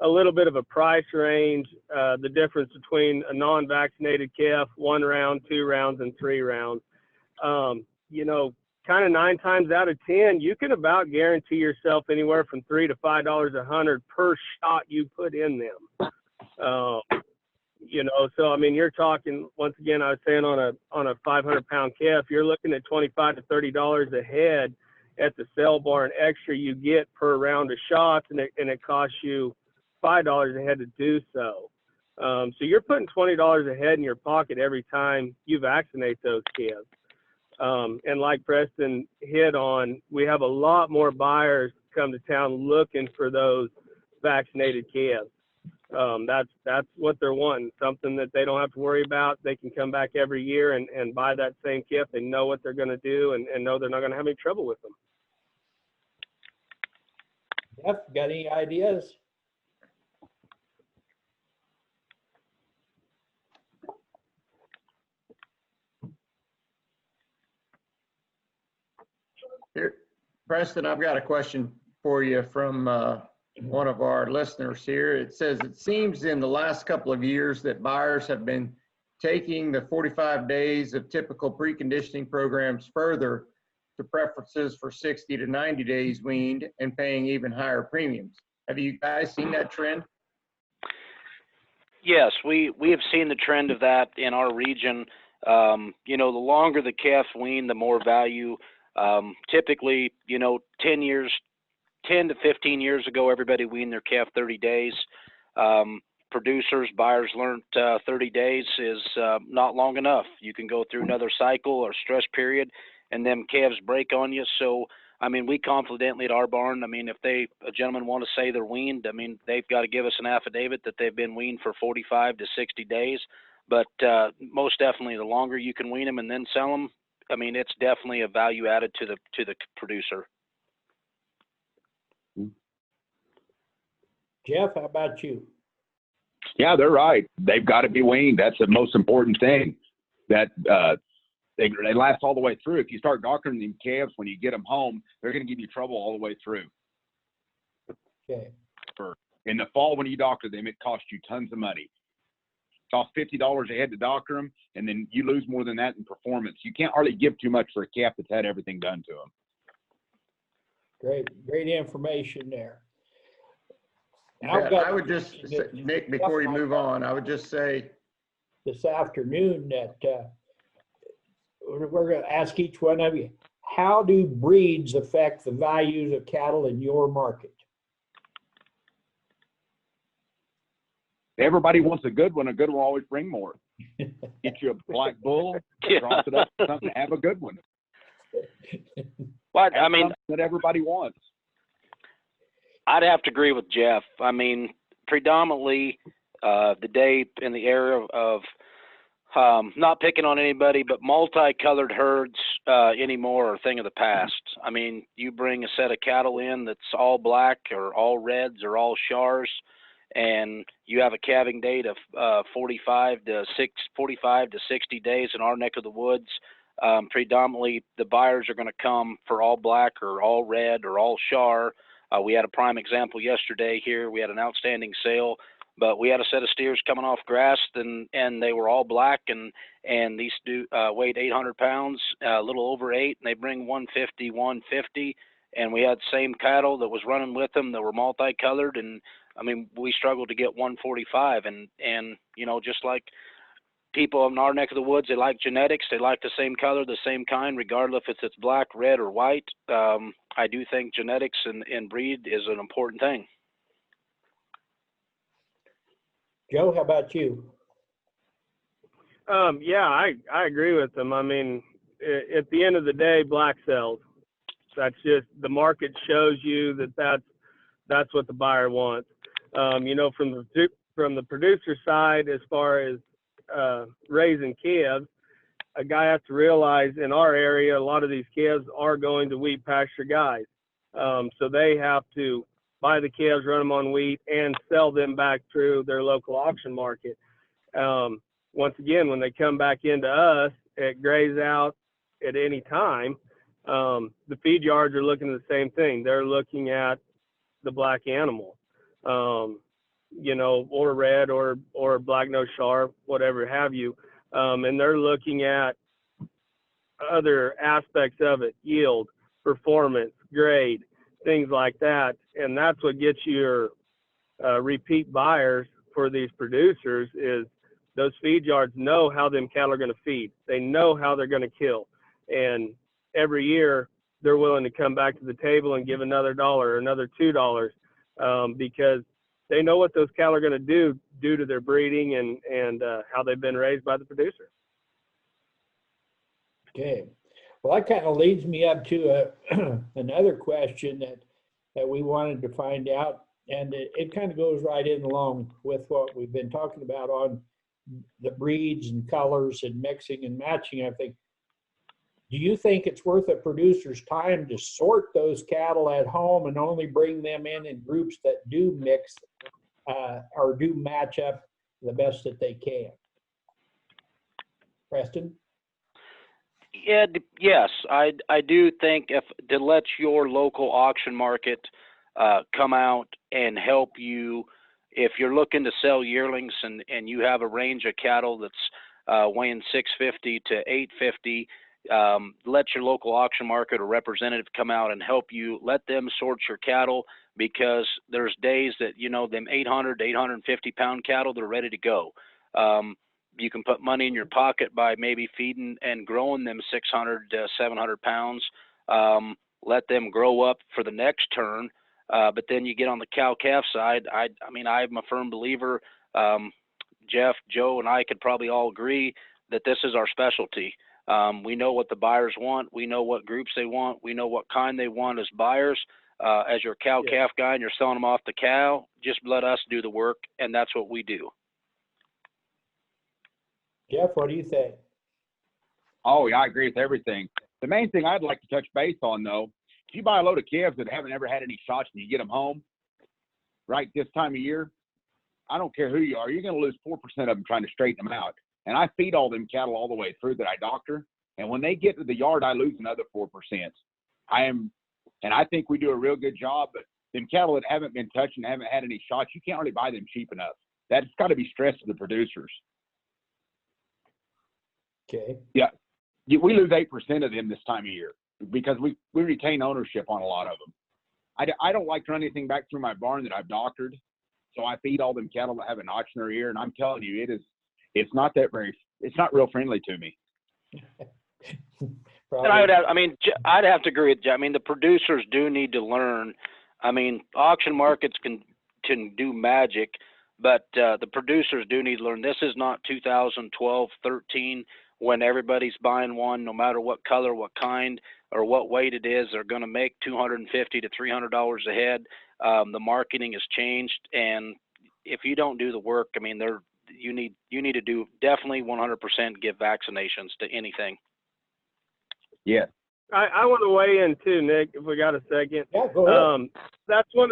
a little bit of a price range, the difference between a non-vaccinated calf, 1 round, 2 rounds, and 3 rounds. You know, kind of 9 times out of 10, you can about guarantee yourself anywhere from $3 to $5 a hundred per shot you put in them. You know, so I mean, you're talking, once again, I was saying on a 500-pound calf, you're looking at $25 to $30 a head at the sale barn extra you get per round of shots, and it costs you $5 a head to do so. So you're putting $20 a head in your pocket every time you vaccinate those calves. And like Preston hit on, we have a lot more buyers come to town looking for those vaccinated calves. That's what they're wanting, something that they don't have to worry about. They can come back every year and buy that same calf. They know what they're going to do and know they're not going to have any trouble with them. Jeff, got any ideas? Here, Preston, I've got a question for you from one of our listeners here. It says, it seems in the last couple of years that buyers have been taking the 45 days of typical preconditioning programs further to preferences for 60 to 90 days weaned and paying even higher premiums. Have you guys seen that trend? Yes, we have seen the trend of that in our region. You know, the longer the calf's weaned, the more value. Typically, you know, 10 to 15 years ago, everybody weaned their calf 30 days. producers, buyers learned 30 days is not long enough. You can go through another cycle or stress period, and them calves break on you. So, I mean, we confidently at our barn, I mean, if a gentleman want to say they're weaned, I mean, they've got to give us an affidavit that they've been weaned for 45 to 60 days. But most definitely, the longer you can wean them and then sell them, I mean, it's definitely a value added to the producer. Jeff, how about you? Yeah, they're right. They've got to be weaned. That's the most important thing. That they last all the way through. If you start doctoring them calves when you get them home, they're going to give you trouble all the way through. Okay. In the fall, when you doctor them, it costs you tons of money. It costs $50 a head to doctor them, and then you lose more than that in performance. You can't hardly give too much for a calf that's had everything done to them. Great information there. I would just say, Nick, before you move on, I would just say this afternoon that we're going to ask each one of you, how do breeds affect the values of cattle in your market? Everybody wants a good one. A good one will always bring more. Get you a black bull, cross it up with something, have a good one. What I mean, that everybody wants. I'd have to agree with Jeff. I mean, predominantly the day in the area of not picking on anybody, but multicolored herds anymore are a thing of the past. I mean, you bring a set of cattle in that's all black or all reds or all shars, and you have a calving date of 45 to 60 days in our neck of the woods. Predominantly, the buyers are going to come for all black or all red or all char. We had a prime example yesterday here. We had an outstanding sale, but we had a set of steers coming off grass, and they were all black, and these weighed 800 pounds, a little over 8, and they bring 150, 150. And we had same cattle that was running with them that were multicolored, and I mean, we struggled to get 145, and you know, just like people in our neck of the woods, they like genetics. They like the same color, the same kind, regardless if it's black, red, or white. I do think genetics and breed is an important thing. Joe, how about you? Yeah, I agree with them. I mean, at the end of the day, black sells. That's just, the market shows you that's what the buyer wants. You know, from the producer side, as far as raising calves, a guy has to realize in our area, a lot of these calves are going to wheat pasture guys. So they have to buy the calves, run them on wheat, and sell them back through their local auction market. Once again, when they come back into us, it graze out at any time. The feed yards are looking at the same thing. They're looking at the black animal, you know, or red or black nose char, whatever have you. And they're looking at other aspects of it, yield, performance, grade, things like that. And that's what gets your repeat buyers for these producers is those feed yards know how them cattle are going to feed. They know how they're going to kill. And every year they're willing to come back to the table and give another $1 or another $2 because they know what those cattle are going to do due to their breeding and how they've been raised by the producer. Okay. Well, that kind of leads me up to another question that we wanted to find out. And it kind of goes right in along with what we've been talking about on the breeds and colors and mixing and matching. I think, do you think it's worth a producer's time to sort those cattle at home and only bring them in groups that do mix or do match up the best that they can? Preston? Yeah, yes, I do think to let your local auction market come out and help you. If you're looking to sell yearlings and you have a range of cattle that's weighing 650 to 850, let your local auction market or representative come out and help you. Let them sort your cattle, because there's days that, you know, them 800 to 850 pound cattle, they're ready to go. You can put money in your pocket by maybe feeding and growing them 600 to 700 pounds. Let them grow up for the next turn. But then you get on the cow-calf side. I mean, I'm a firm believer Jeff, Joe, and I could probably all agree that this is our specialty. We know what the buyers want. We know what groups they want. We know what kind they want as buyers. As your cow-calf guy and you're selling them off the cow, just let us do the work, and that's what we do. Jeff, what do you think? Oh, yeah, I agree with everything. The main thing I'd like to touch base on, though, if you buy a load of calves that haven't ever had any shots and you get them home right this time of year, I don't care who you are, you're going to lose 4% of them trying to straighten them out. And I feed all them cattle all the way through that I doctor. And when they get to the yard, I lose another 4%. And I think we do a real good job, but them cattle that haven't been touched and haven't had any shots, you can't really buy them cheap enough. That's got to be stressed to the producers. Okay. Yeah. We lose 8% of them this time of year because we retain ownership on a lot of them. I don't like to run anything back through my barn that I've doctored. So I feed all them cattle that have a notch in their ear. And I'm telling you, it's not real friendly to me. And I'd have to agree with you. I mean, the producers do need to learn. I mean, auction markets can do magic, but the producers do need to learn. This is not 2012, 13, when everybody's buying one, no matter what color, what kind, or what weight it is. They're going to make $250 to $300 a head. The marketing has changed, and if you don't do the work, I mean, you need to do definitely 100% give vaccinations to anything. Yeah. I want to weigh in too, Nick, if we got a second. Yeah, go ahead. That's one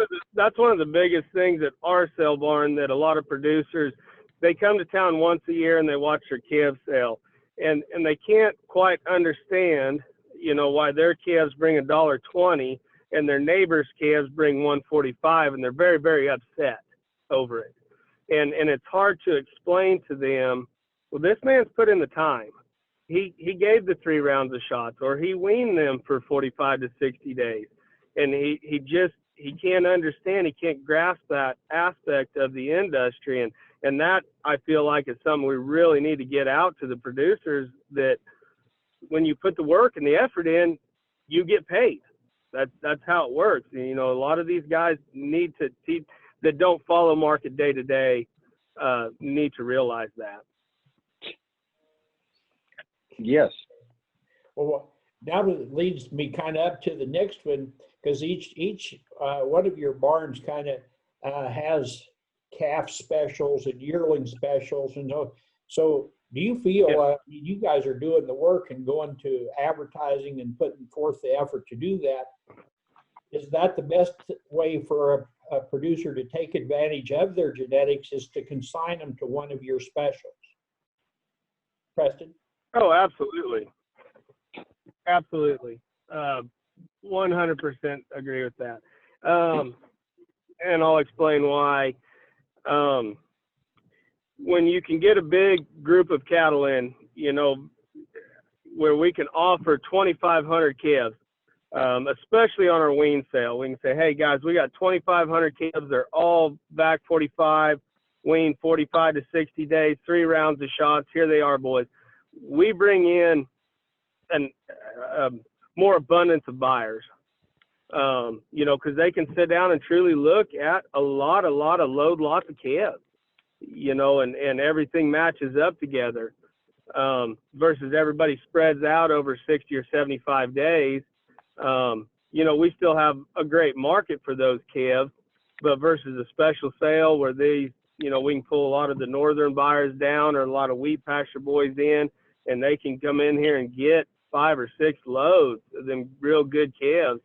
of the biggest things at our sale barn that a lot of producers, they come to town once a year and they watch their calves sale, and they can't quite understand, why their calves bring $1.20 and their neighbors' calves bring $1.45, and they're very, very upset over it. And it's hard to explain to them, well, this man's put in the time. He gave the 3 rounds of shots, or he weaned them for 45 to 60 days. And he can't understand, he can't grasp that aspect of the industry. And that, I feel like, is something we really need to get out to the producers, that when you put the work and the effort in, you get paid. That's how it works. And, a lot of these guys need to teach, that don't follow market day to day, need to realize that. Yes. Well, now that leads me kind of up to the next one, because each one of your barns kind of has calf specials and yearling specials, and so do you feel you guys are doing the work and going to advertising and putting forth the effort to do that? Is that the best way for a producer to take advantage of their genetics, is to consign them to one of your specials? Preston? Oh, absolutely. Absolutely. 100% agree with that. And I'll explain why. When you can get a big group of cattle in, where we can offer 2,500 calves, especially on our wean sale, we can say, hey guys, we got 2,500 calves. They're all back 45, wean 45 to 60 days, 3 rounds of shots. Here they are, boys. We bring in more abundance of buyers, because they can sit down and truly look at a lot of lots of calves, and everything matches up together, versus everybody spreads out over 60 or 75 days. We still have a great market for those calves, but versus a special sale where we can pull a lot of the northern buyers down, or a lot of wheat pasture boys in, and they can come in here and get 5 or 6 loads of them real good calves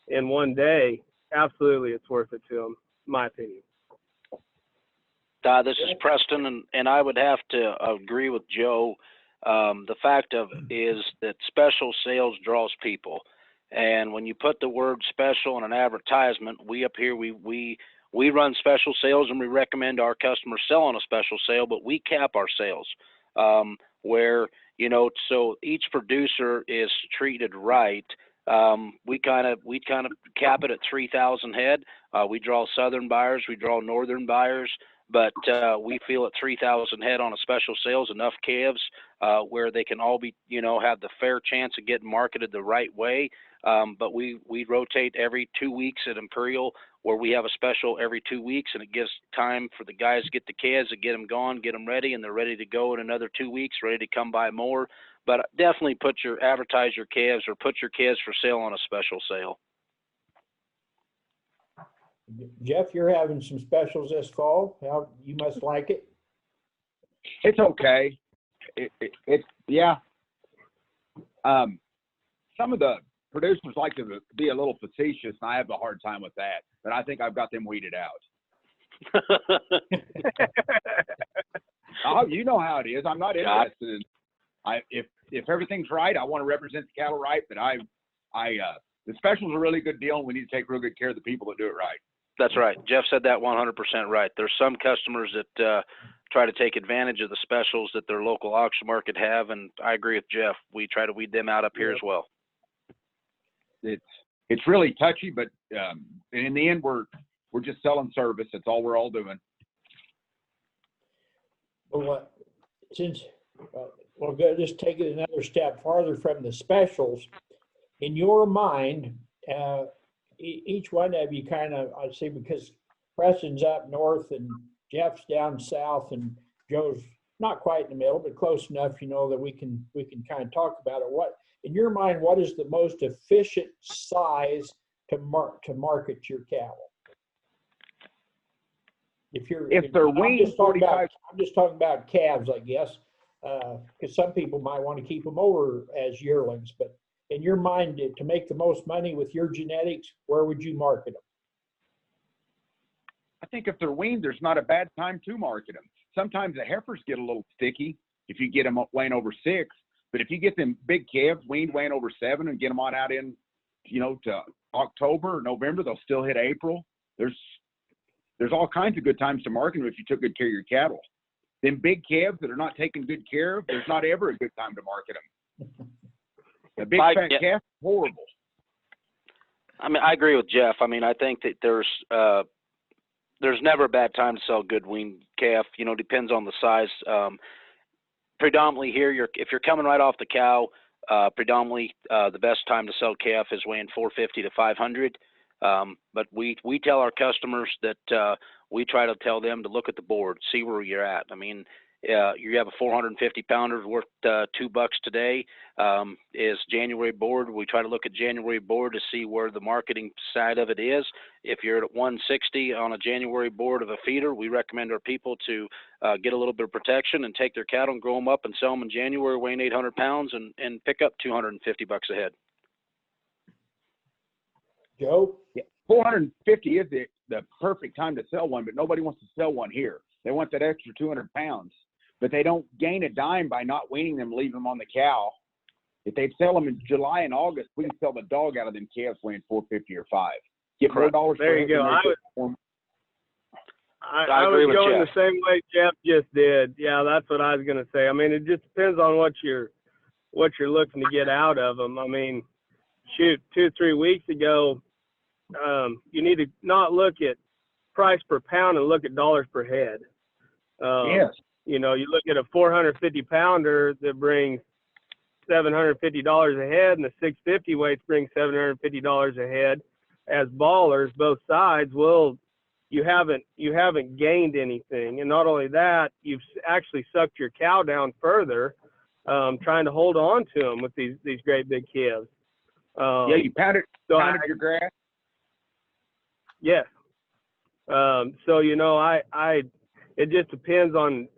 in one day. Absolutely, it's worth it to them, in my opinion. This is Preston, and I would have to agree with Joe. The fact is that special sales draws people, and when you put the word special in an advertisement, we up here we run special sales, and we recommend our customers sell on a special sale, but we cap our sales. Where, so each producer is treated right. We kind of cap it at 3,000 head. We draw southern buyers, we draw northern buyers, but we feel at 3,000 head on a special sales, enough calves where they can all be, have the fair chance of getting marketed the right way. but we rotate every 2 weeks at Imperial, where we have a special every 2 weeks, and it gives time for the guys to get the calves, to get them gone, get them ready, and they're ready to go in another 2 weeks, ready to come buy more. But definitely advertise your calves or put your calves for sale on a special sale. Jeff, you're having some specials this fall. You must like it. It's okay. Yeah. Some of the producers like to be a little facetious, and I have a hard time with that. But I think I've got them weeded out. Oh, you know how it is. I'm not interested in. If everything's right, I want to represent the cattle right. But the specials are a really good deal, and we need to take real good care of the people that do it right. That's right. Jeff said that 100% right. There's some customers that try to take advantage of the specials that their local auction market have, and I agree with Jeff. We try to weed them out up here as well. It's really touchy, but in the end, we're just selling service. That's all we're all doing. Well, we'll go just take it another step farther from the specials. In your mind, each one of you kind of, I see, because Preston's up north and Jeff's down south and Joe's not quite in the middle, but close enough, that we can kind of talk about it. What, in your mind, what is the most efficient size to market your cattle? If they're weaned, I'm just talking about calves, I guess, because some people might want to keep them over as yearlings. But in your mind, to make the most money with your genetics, where would you market them? I think if they're weaned, there's not a bad time to market them. Sometimes the heifers get a little sticky if you get them weighing over 6. But if you get them big calves weaned weighing over 7 and get them on out in, to October or November, they'll still hit April. There's all kinds of good times to market them if you took good care of your cattle. Them big calves that are not taken good care of, there's not ever a good time to market them. The big fat calf is horrible. I mean, I agree with Jeff. I mean, I think that there's never a bad time to sell good weaned calf. Depends on the size. Predominantly here, if you're coming right off the cow, predominantly the best time to sell calf is weighing 450 to 500. But we tell our customers that we try to tell them to look at the board, see where you're at. I mean, you have a 450 pounder worth $2 today. Is January board. We try to look at January board to see where the marketing side of it is. If you're at 160 on a January board of a feeder, we recommend our people to get a little bit of protection and take their cattle and grow them up and sell them in January weighing 800 pounds and pick up $250 a head. Joe? Yeah, 450 is the perfect time to sell one, but nobody wants to sell one here. They want that extra 200 pounds, but they don't gain a dime by not weaning them, leaving them on the cow. If they sell them in July and August, we can sell the dog out of them calves weighing 450 or 5. Get $4 there you go. I agree was with going Jeff. the same way Jeff just did. Yeah, that's what I was going to say. I mean, it just depends on what you're looking to get out of them. I mean, shoot, 2 or 3 weeks ago, you need to not look at price per pound and look at dollars per head. Yes. You look at a 450 pounder that brings $750 a head, and the 650 weights bring $750 a head. As ballers, both sides, well, you haven't gained anything, and not only that, you've actually sucked your cow down further, trying to hold on to them with these great big calves. Yeah, you pounded your grass. Yeah. So it just depends on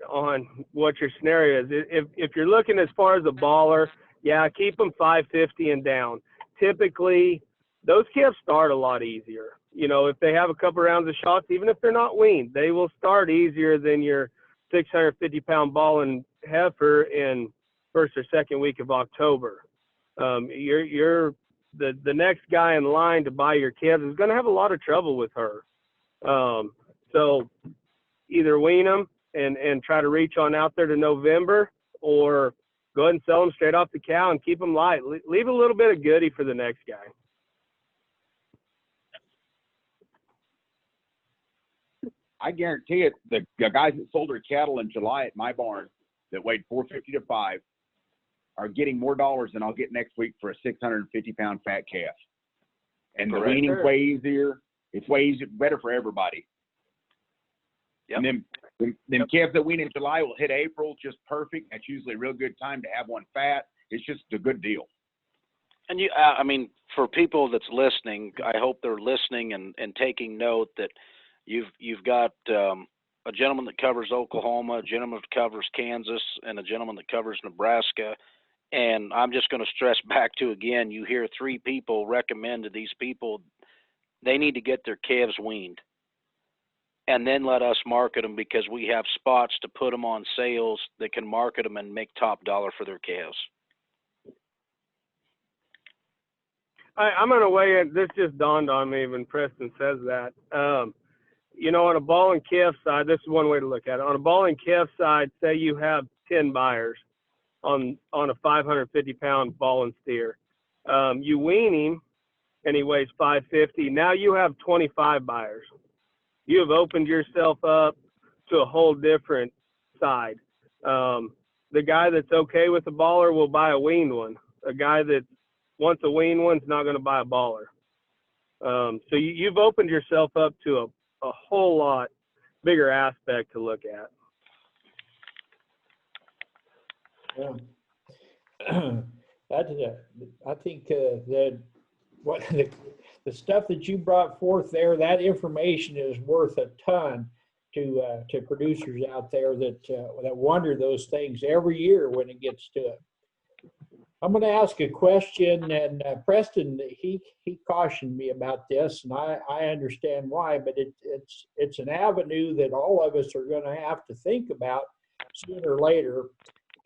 what your scenario is. If you're looking as far as a baller, yeah, keep them 550 and down. Typically, those calves start a lot easier. If they have a couple rounds of shots, even if they're not weaned, they will start easier than your 650-pound balling heifer in first or second week of October. You're the next guy in line to buy your calves is going to have a lot of trouble with her. So either wean them and try to reach on out there to November, or go ahead and sell them straight off the cow and keep them light. Leave a little bit of goodie for the next guy. I guarantee it, the guys that sold their cattle in July at my barn that weighed 450 to 5, are getting more dollars than I'll get next week for a 650-pound fat calf. And the Correct. weaning's way easier. It's way easier, better for everybody. Yep. And them calves that wean in July will hit April just perfect. That's usually a real good time to have one fat. It's just a good deal. And you, I mean, for people that's listening, I hope they're listening and taking note that you've got a gentleman that covers Oklahoma, a gentleman that covers Kansas, and a gentleman that covers Nebraska. And I'm just going to stress back to again, you hear 3 people recommend to these people, they need to get their calves weaned. And then let us market them, because we have spots to put them on sales that can market them and make top dollar for their calves. I'm going to weigh in. This just dawned on me when Preston says that. On a ball and calf side, this is one way to look at it. On a ball and calf side, say you have 10 buyers on a 550-pound ball and steer. You wean him, and he weighs 550. Now you have 25 buyers. You have opened yourself up to a whole different side. The guy that's okay with the baller will buy a weaned one. A guy that wants a weaned one's not going to buy a baller. So you've opened yourself up to a whole lot bigger aspect to look at. Yeah. I think that what the stuff that you brought forth there, that information is worth a ton to producers out there that wonder those things every year when it gets to it. I'm going to ask a question, and Preston, he cautioned me about this, and I understand why, but it's an avenue that all of us are going to have to think about sooner or later.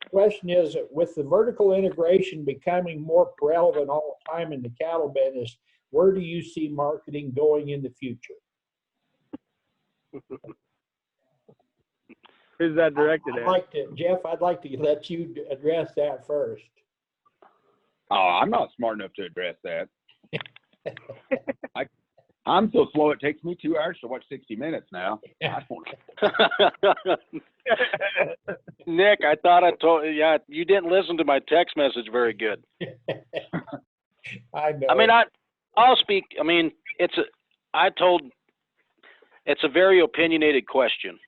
The question is, with the vertical integration becoming more relevant all the time in the cattle business, where do you see marketing going in the future? Who's that directed at? Jeff, I'd like to let you address that first. Oh, I'm not smart enough to address that. I'm so slow it takes me 2 hours to watch 60 Minutes now. Nick, I thought I told you. Yeah, you didn't listen to my text message very good. I know. I mean, I'll speak. I mean, it's a very opinionated question.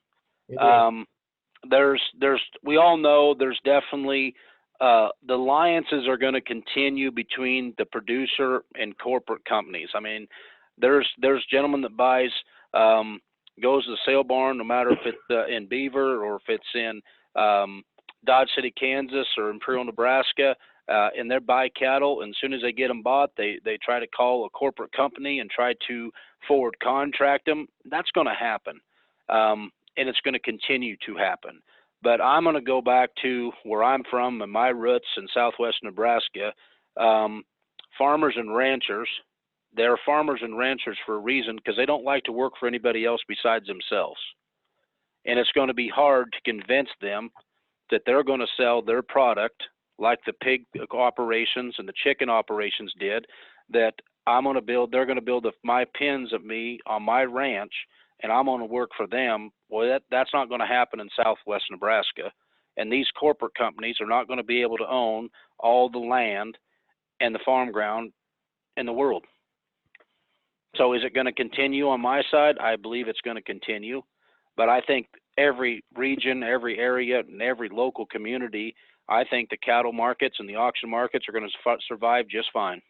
We all know there's definitely the alliances are going to continue between the producer and corporate companies. I mean, there's gentlemen that buys goes to the sale barn, no matter if it's in Beaver or if it's in Dodge City, Kansas, or Imperial, Nebraska, and they buy cattle. And as soon as they get them bought, they try to call a corporate company and try to forward contract them. That's going to happen, and it's going to continue to happen. But I'm going to go back to where I'm from and my roots in Southwest Nebraska. Farmers and ranchers, they're farmers and ranchers for a reason, because they don't like to work for anybody else besides themselves. And it's going to be hard to convince them that they're going to sell their product like the pig operations and the chicken operations did, that they're going to build my pens of me on my ranch, and I'm going to work for them. Well, that's not going to happen in Southwest Nebraska. And these corporate companies are not going to be able to own all the land and the farm ground in the world. So is it going to continue on my side? I believe it's going to continue. But I think every region, every area, and every local community, I think the cattle markets and the auction markets are going to survive just fine.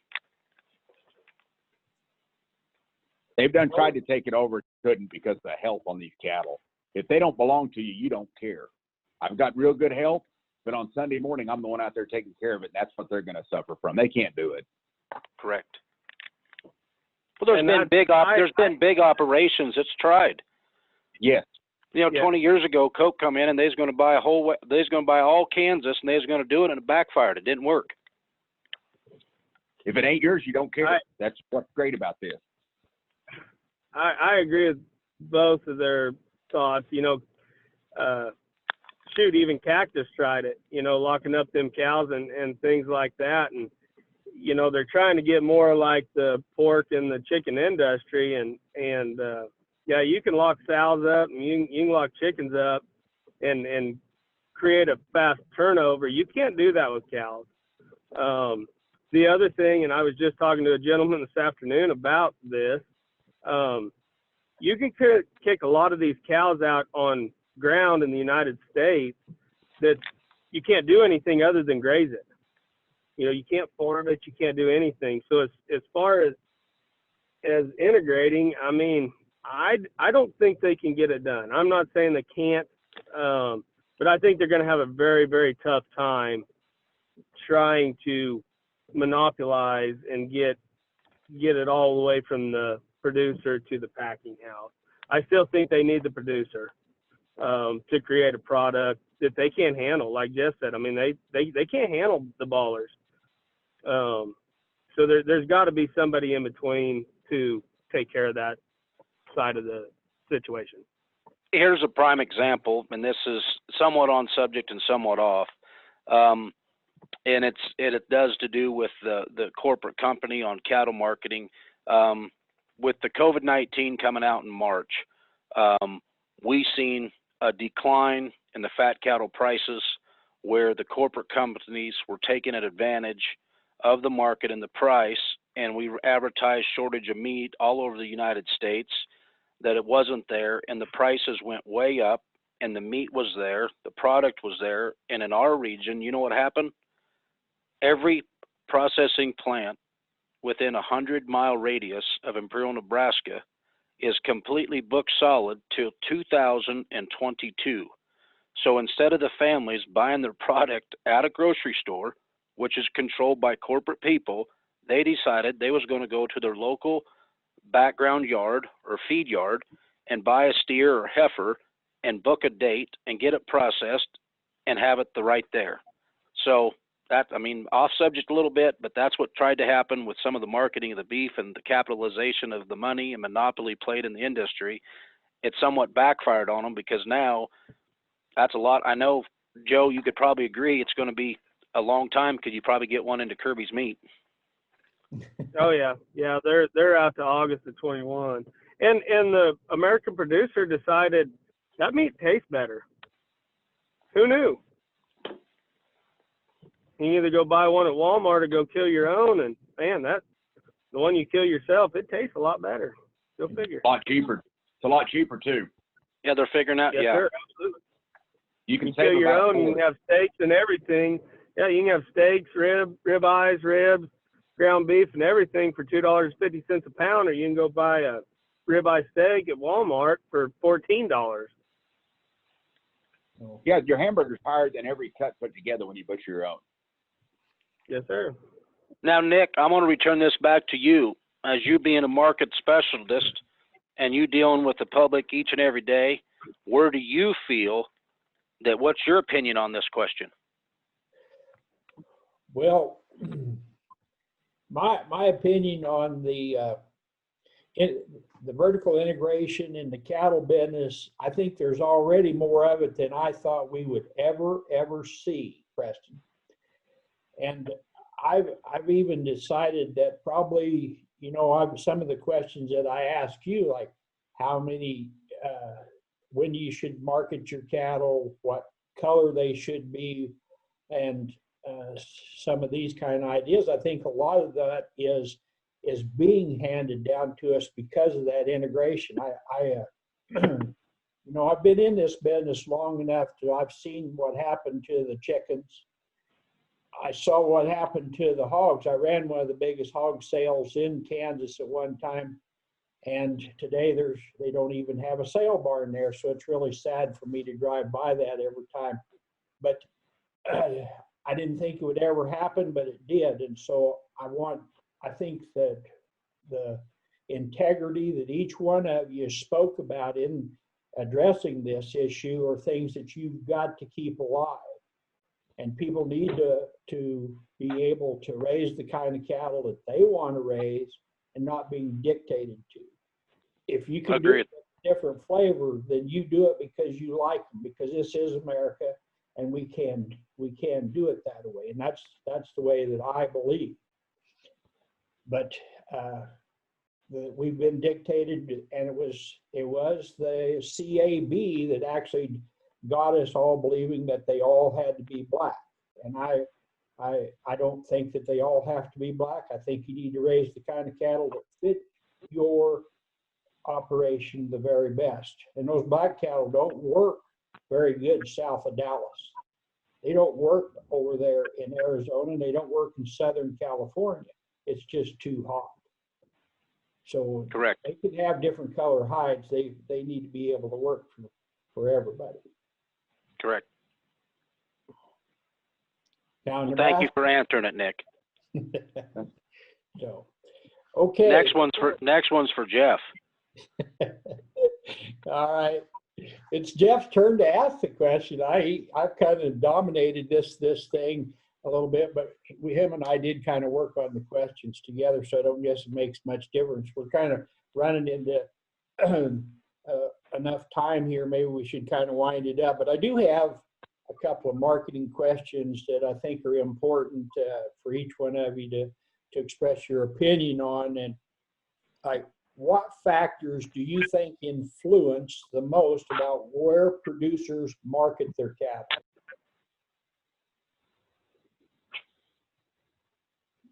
They've done tried to take it over, couldn't, because of the health on these cattle. If they don't belong to you, you don't care. I've got real good health, but on Sunday morning, I'm the one out there taking care of it. That's what they're going to suffer from. They can't do it. Correct. Well, there's been big operations that's tried. Yes. 20 years ago, Coke come in and they was going to buy all Kansas, and they was going to do it, and it backfired. It didn't work. If it ain't yours, you don't care. That's what's great about this. I agree with both of their thoughts. Even Cactus tried it, locking up them cows and things like that. And, they're trying to get more like the pork and the chicken industry. And you can lock sows up, and you can lock chickens up and create a fast turnover. You can't do that with cows. The other thing, and I was just talking to a gentleman this afternoon about this, you can kick a lot of these cows out on ground in the United States that you can't do anything other than graze it. You know, you can't farm it, you can't do anything. So as far as integrating, I mean, I don't think they can get it done. I'm not saying they can't, but I think they're going to have a very, very tough time trying to monopolize and get it all the way from the producer to the packing house. I still think they need the producer to create a product that they can't handle. Like Jeff said, I mean, they can't handle the ballers. So there's got to be somebody in between to take care of that side of the situation. Here's a prime example, and this is somewhat on subject and somewhat off. And it does to do with the corporate company on cattle marketing. With the COVID-19 coming out in March, we seen a decline in the fat cattle prices where the corporate companies were taking advantage of the market and the price, and we advertised shortage of meat all over the United States, that it wasn't there, and the prices went way up, and the meat was there, the product was there, and in our region, you know what happened? Every processing plant within a 100-mile radius of Imperial, Nebraska is completely booked solid till 2022. So instead of the families buying their product at a grocery store, which is controlled by corporate people, they decided they was going to go to their local background yard or feed yard and buy a steer or heifer and book a date and get it processed and have it right there. So that, I mean, off subject a little bit, but that's what tried to happen with some of the marketing of the beef and the capitalization of the money and monopoly played in the industry. It somewhat backfired on them because now that's a lot. I know, Joe, you could probably agree it's going to be a long time because you probably get one into Kirby's meat. Oh yeah, they're out to August of 21, and the American producer decided that meat tastes better. Who knew? You can either go buy one at Walmart or go kill your own, and man, that the one you kill yourself, it tastes a lot better. Go figure. A lot cheaper. It's a lot cheaper too. Yeah, they're figuring out. Yes, yeah, sir, absolutely. You can kill your own, and you can have steaks and everything. Yeah, you can have steaks, rib eyes, ribs, ground beef, and everything for $2.50 a pound, or you can go buy a ribeye steak at Walmart for $14. Yeah, your hamburger's higher than every cut put together when you butcher your own. Yes, sir. Now, Nick, I want to return this back to you. As you being a market specialist and you dealing with the public each and every day, where do you feel that, what's your opinion on this question? Well, my opinion on the vertical integration in the cattle business, I think there's already more of it than I thought we would ever see, Preston. And I've even decided that probably, you know, some of the questions that I ask you, like how many, when you should market your cattle, what color they should be, and some of these kind of ideas, I think a lot of that is being handed down to us because of that integration. You know, I've been in this business long enough I've seen what happened to the chickens. I saw what happened to the hogs. I ran one of the biggest hog sales in Kansas at one time, and today they don't even have a sale barn there, so it's really sad for me to drive by that every time. But I didn't think it would ever happen, but it did. And so I think that the integrity that each one of you spoke about in addressing this issue are things that you've got to keep alive. And people need to be able to raise the kind of cattle that they want to raise and not being dictated to. If you can do it with a different flavor, then you do it because you like them, because this is America. And we can do it that way, and that's the way that I believe. But we've been dictated, and it was the CAB that actually got us all believing that they all had to be black. And I don't think that they all have to be black. I think you need to raise the kind of cattle that fit your operation the very best. And those black cattle don't work very good south of Dallas. They don't work over there in Arizona, and they don't work in Southern California. It's just too hot. So Correct. they can have different color hides. They need to be able to work for everybody. Correct. Now, Well, thank you for answering it, Nick. So, okay. Next one's for Jeff. All right. It's Jeff's turn to ask the question. I've kind of dominated this thing a little bit, but him and I did kind of work on the questions together, so I don't guess it makes much difference. We're kind of running into enough time here. Maybe we should kind of wind it up, but I do have a couple of marketing questions that I think are important for each one of you to express your opinion on. And what factors do you think influence the most about where producers market their cattle?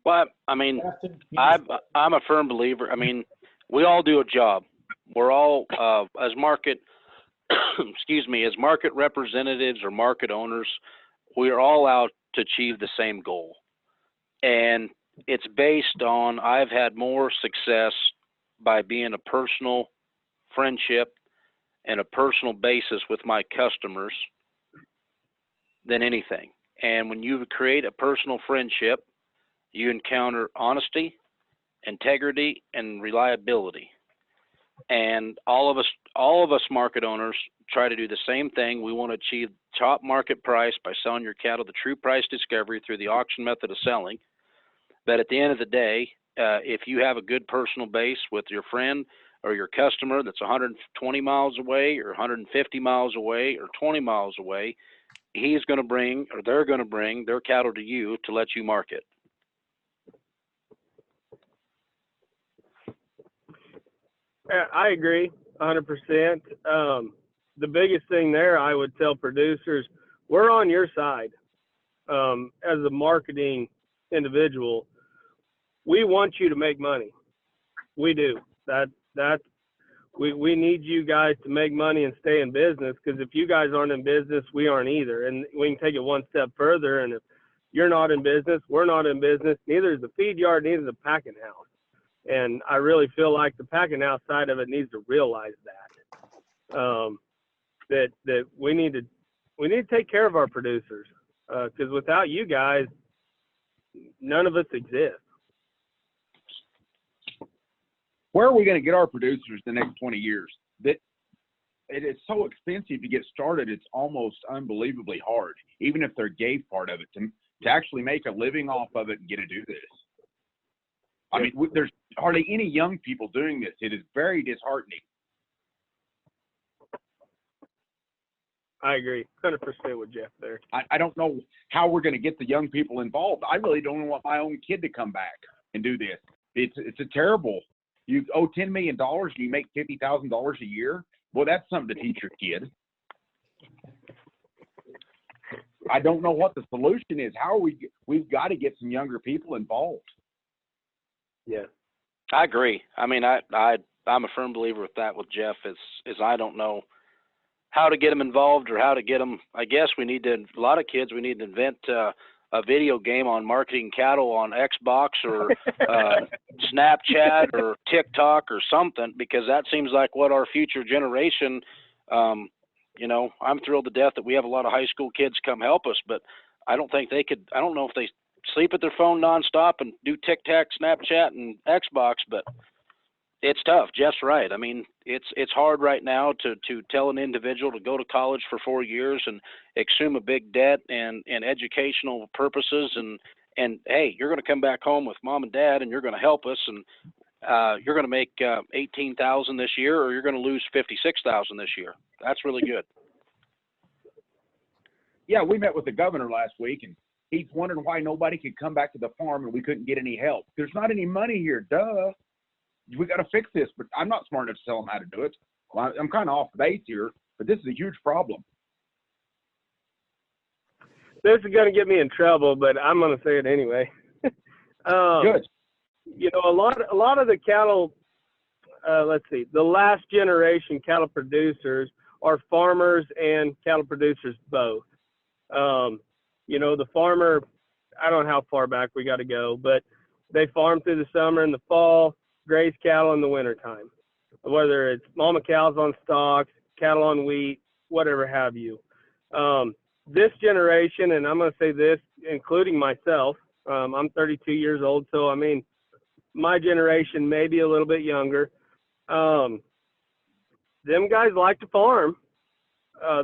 Well, I mean, I'm a firm believer. I mean, we all do a job. We're all, as market, excuse me, as market representatives or market owners, we're all out to achieve the same goal. And it's based on, I've had more success by being a personal friendship and a personal basis with my customers than anything. And when you create a personal friendship, you encounter honesty, integrity, and reliability. And all of us market owners try to do the same thing. We want to achieve top market price by selling your cattle the true price discovery through the auction method of selling. But at the end of the day, if you have a good personal base with your friend or your customer that's 120 miles away or 150 miles away or 20 miles away, he's going to bring, or they're going to bring their cattle to you to let you market. I agree 100%. The biggest thing there, I would tell producers, we're on your side. As a marketing individual, we want you to make money. We do. We need you guys to make money and stay in business, because if you guys aren't in business, we aren't either. And we can take it one step further. And if you're not in business, we're not in business, neither is the feed yard, neither is the packing house. And I really feel like the packing house side of it needs to realize that, that we need to take care of our producers, because without you guys, none of us exist. Where are we going to get our producers the next 20 years? That it is so expensive to get started. It's almost unbelievably hard, even if they're gave part of it, to actually make a living off of it and get to do this. I mean, there's hardly any young people doing this. It is very disheartening. I agree 100% with Jeff there. I don't know how we're going to get the young people involved. I really don't want my own kid to come back and do this. It's a terrible. You owe $10 million and you make $50,000 a year. Well, that's something to teach your kid. I don't know what the solution is. How are we've got to get some younger people involved. Yeah, I agree. I mean, I'm a firm believer with that with Jeff. Is I don't know how to get them involved or how to get them. I guess we need to. A lot of kids, we need to invent a video game on marketing cattle on Xbox or Snapchat or TikTok or something, because that seems like what our future generation. You know, I'm thrilled to death that we have a lot of high school kids come help us, but I don't think they could. I don't know if they sleep at their phone nonstop and do TikTok, Snapchat, and Xbox, but it's tough. Jeff's right. I mean, it's hard right now to tell an individual to go to college for 4 years and assume a big debt and educational purposes, and hey, you're going to come back home with mom and dad, and you're going to help us, and you're going to make $18,000 this year, or you're going to lose $56,000 this year. That's really good. Yeah, we met with the governor last week, and he's wondering why nobody could come back to the farm and we couldn't get any help. There's not any money here, duh. We got to fix this, but I'm not smart enough to tell them how to do it. Well, I'm kind of off base here, but this is a huge problem. this is going to get me in trouble, but I'm going to say it anyway. Good. You know, a lot of the cattle, let's see, the last generation cattle producers are farmers and cattle producers both. You know, the farmer, I don't know how far back we got to go, but they farm through the summer and the fall, graze cattle in the wintertime, whether it's mama cows on stalks, cattle on wheat, whatever have you. This generation, and I'm going to say this, including myself, I'm 32 years old, so I mean, my generation may be a little bit younger. Them guys like to farm.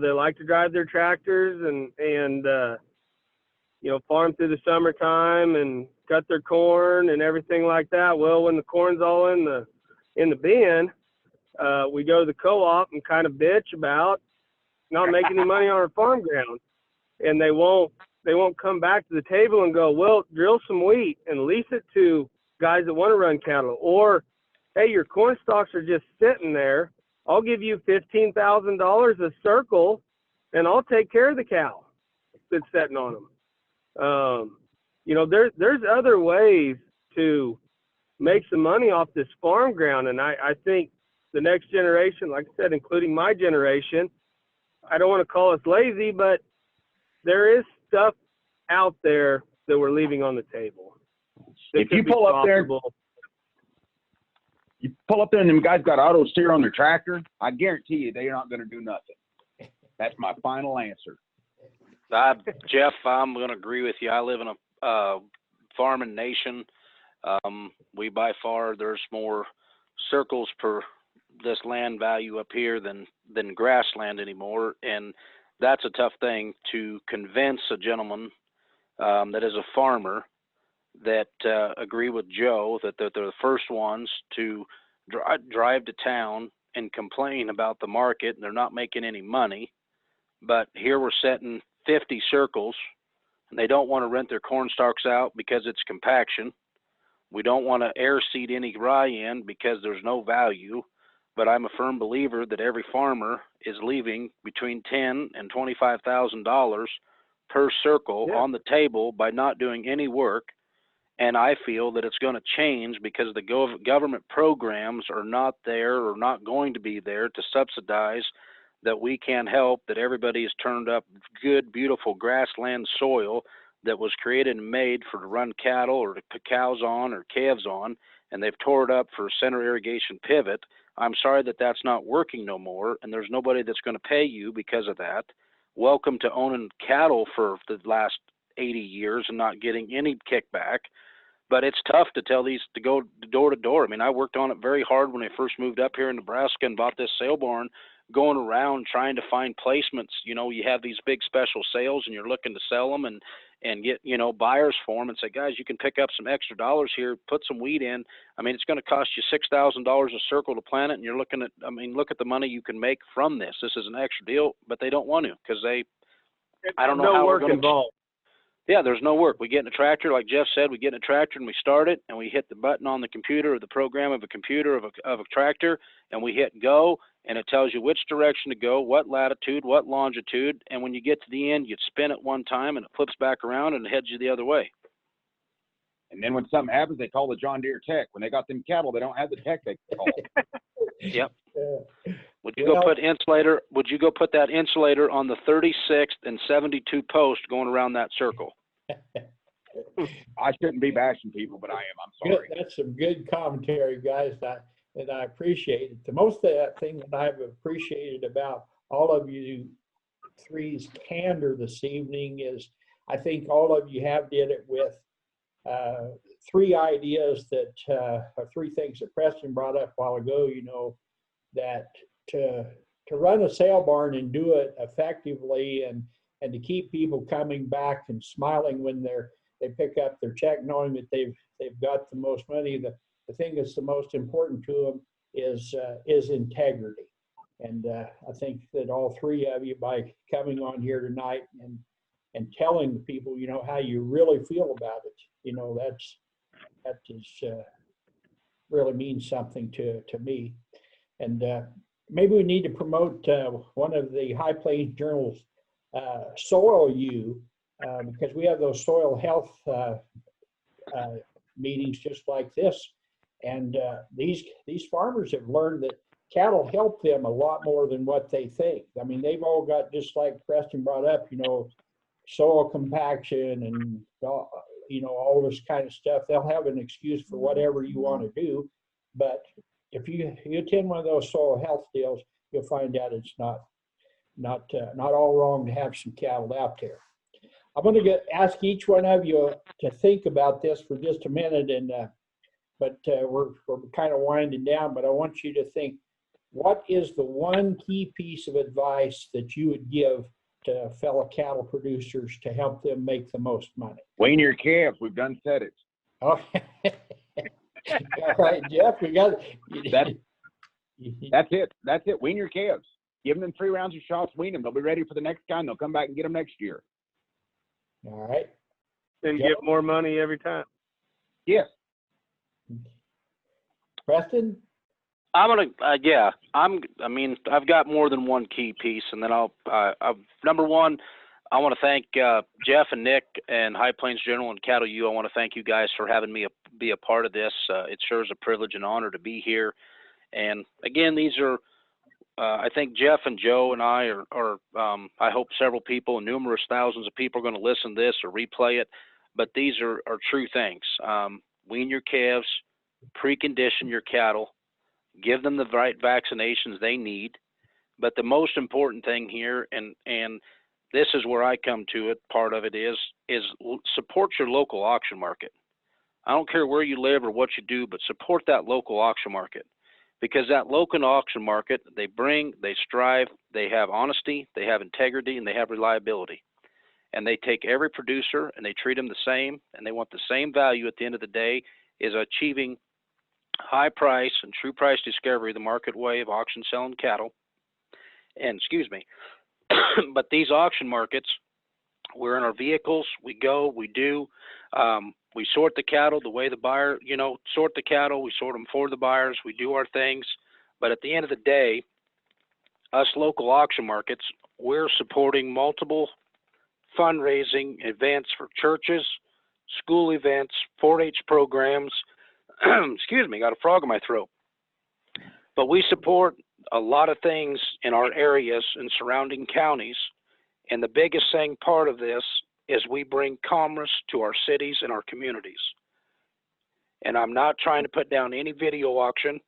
They like to drive their tractors and you know, farm through the summertime and cut their corn and everything like that. Well, when the corn's all in the bin, we go to the co-op and kind of bitch about not making any money on our farm ground, and they won't come back to the table and go, well, drill some wheat and lease it to guys that want to run cattle, or hey, your corn stalks are just sitting there. I'll give you $15,000 a circle, and I'll take care of the cow that's sitting on them. You know, there's other ways to make some money off this farm ground, and I think the next generation, like I said, including my generation, I don't want to call us lazy, but there is stuff out there that we're leaving on the table. If you pull up there, and them guys got auto steer on their tractor, I guarantee you they're not going to do nothing. That's my final answer. Jeff, I'm going to agree with you. I live in a farming nation. We by far, there's more circles per this land value up here than grassland anymore, and that's a tough thing to convince a gentleman that is a farmer that agree with Joe that they're the first ones to drive to town and complain about the market and they're not making any money. But here we're setting 50 circles and they don't want to rent their corn stalks out because it's compaction. We don't want to air seed any rye in because there's no value. But I'm a firm believer that every farmer is leaving between $10,000 and $25,000 per circle on the table by not doing any work. And I feel that it's going to change because the government programs are not there or not going to be there to subsidize that we can help, that everybody has turned up good, beautiful grassland soil that was created and made for to run cattle or to put cows on or calves on, and they've tore it up for center irrigation pivot. I'm sorry that that's not working no more, and there's nobody that's going to pay you because of that. Welcome to owning cattle for the last 80 years and not getting any kickback. But it's tough to tell these to go door to door. I mean, I worked on it very hard when I first moved up here in Nebraska and bought this sale barn, going around trying to find placements. You know, you have these big special sales and you're looking to sell them and get, you know, buyers for them and say, guys, you can pick up some extra dollars here, put some wheat in. I mean, it's going to cost you $6,000 a circle to plant it. And you're looking at, I mean, look at the money you can make from this. This is an extra deal, but they don't want to because I don't know how we're going to. Yeah, there's no work. We get in a tractor, like Jeff said, we get in a tractor and we start it and we hit the button on the computer or the program of a computer of a tractor and we hit go and it tells you which direction to go, what latitude, what longitude. And when you get to the end, you spin it one time and it flips back around and it heads you the other way. And then when something happens, they call the John Deere tech. When they got them cattle, they don't have the tech they call. Yep. Would you go put insulator? Would you go put that insulator on the 36th and 72 post going around that circle? I shouldn't be bashing people, but I am. I'm sorry. Good. That's some good commentary, guys, and I appreciate it. The most of that thing that I've appreciated about all of you three's candor this evening is I think all of you have did it with three ideas that are three things that Preston brought up a while ago, you know, that to run a sale barn and do it effectively and to keep people coming back and smiling when they pick up their check, knowing that they've got the most money. The thing that's the most important to them is integrity. And I think that all three of you, by coming on here tonight and telling people, you know, how you really feel about it, you know, that is really means something to me. And maybe we need to promote one of the High Plains Journal's Soil U because we have those soil health meetings just like this. And these farmers have learned that cattle help them a lot more than what they think. I mean, they've all got, just like Preston brought up, soil compaction and, all this kind of stuff. They'll have an excuse for whatever you want to do. But if you attend one of those soil health deals, you'll find out it's not all wrong to have some cattle out there. I'm going to ask each one of you to think about this for just a minute, but we're kind of winding down. But I want you to think, what is the one key piece of advice that you would give to fellow cattle producers to help them make the most money? Wean your calves. We've done said it. Oh, all right, Jeff, we got That's it. That's it. Wean your calves. Give them 3 rounds of shots. Wean them. They'll be ready for the next guy, and they'll come back and get them next year. All right. And Jeff? get more money every time. Yes. Preston? I'm gonna, I've got more than one key piece, and then number one, I want to thank Jeff and Nick and High Plains General and Cattle U. I want to thank you guys for having me be a part of this. It sure is a privilege and honor to be here. And again, these are, I think Jeff and Joe and I I hope several people and numerous thousands of people are going to listen to this or replay it, but these are true things. Wean your calves, precondition your cattle, give them the right vaccinations they need. But the most important thing here, and this is where I come to it, part of it is support your local auction market. I don't care where you live or what you do, but support that local auction market. Because that local auction market, they strive, they have honesty, they have integrity, and they have reliability. And they take every producer and they treat them the same, and they want the same value at the end of the day, is achieving high price and true price discovery, the market way of auction selling cattle. And but these auction markets, we're in our vehicles, we go, we do, we sort the cattle the way the buyer, sort the cattle, we sort them for the buyers, we do our things. But at the end of the day, us local auction markets, we're supporting multiple fundraising events for churches, school events, 4-H programs. Got a frog in my throat. But we support a lot of things in our areas and surrounding counties. And the biggest thing part of this is we bring commerce to our cities and our communities. And I'm not trying to put down any video auction,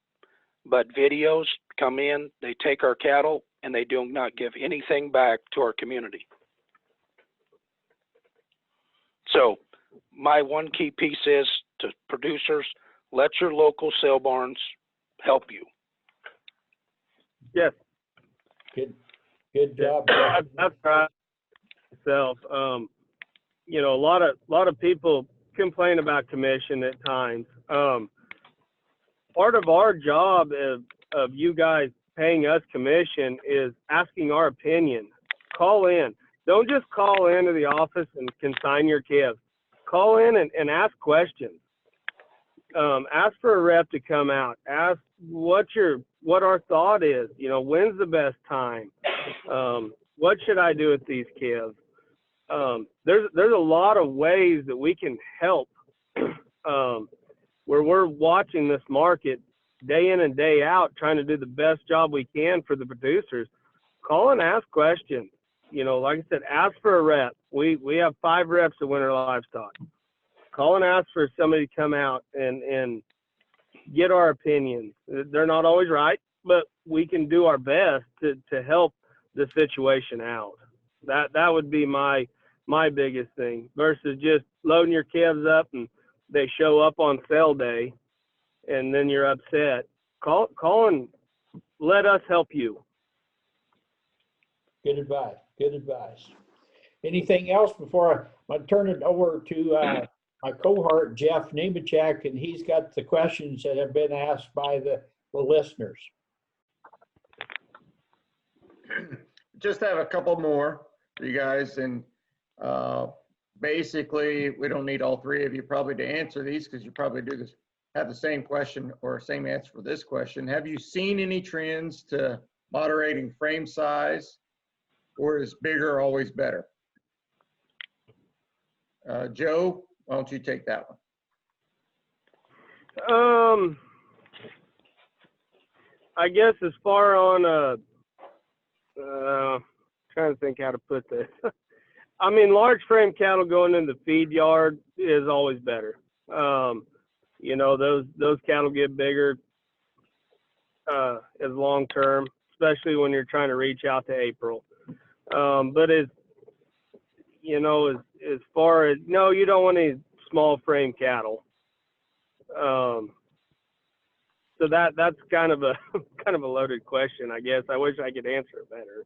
but videos come in, they take our cattle, and they do not give anything back to our community. So my one key piece is to producers, let your local sale barns help you. Yes. Good job. That's right. Myself, a lot of people complain about commission at times. Part of our job of you guys paying us commission is asking our opinion. Call in. Don't just call into the office and consign your calves. Call in and ask questions. Ask for a rep to come out. Ask what our thought is. When's the best time? What should I do with these calves? There's a lot of ways that we can help where we're watching this market day in and day out, trying to do the best job we can for the producers. Call and ask questions. Like I said, ask for a rep. We have 5 reps at Winter Livestock. Call and ask for somebody to come out and get our opinions. They're not always right, but we can do our best to help the situation out. That would be my biggest thing versus just loading your calves up and they show up on sale day and then you're upset. Call and let us help you. Good advice. Good advice. Anything else before I turn it over to my cohort, Jeff Nemechek, and he's got the questions that have been asked by the listeners. Just have a couple more for you guys, and basically we don't need all 3 of you probably to answer these because you probably have the same question or same answer for this question. Have you seen any trends to moderating frame size, or is bigger always better? Joe, why don't you take that one? I guess as far on trying to think how to put this. I mean, large frame cattle going in the feed yard is always better. You know, those cattle get bigger as long term, especially when you're trying to reach out to April. But as you know, as far as, no, you don't want any small frame cattle. So that's kind of a loaded question, I guess. I wish I could answer it better.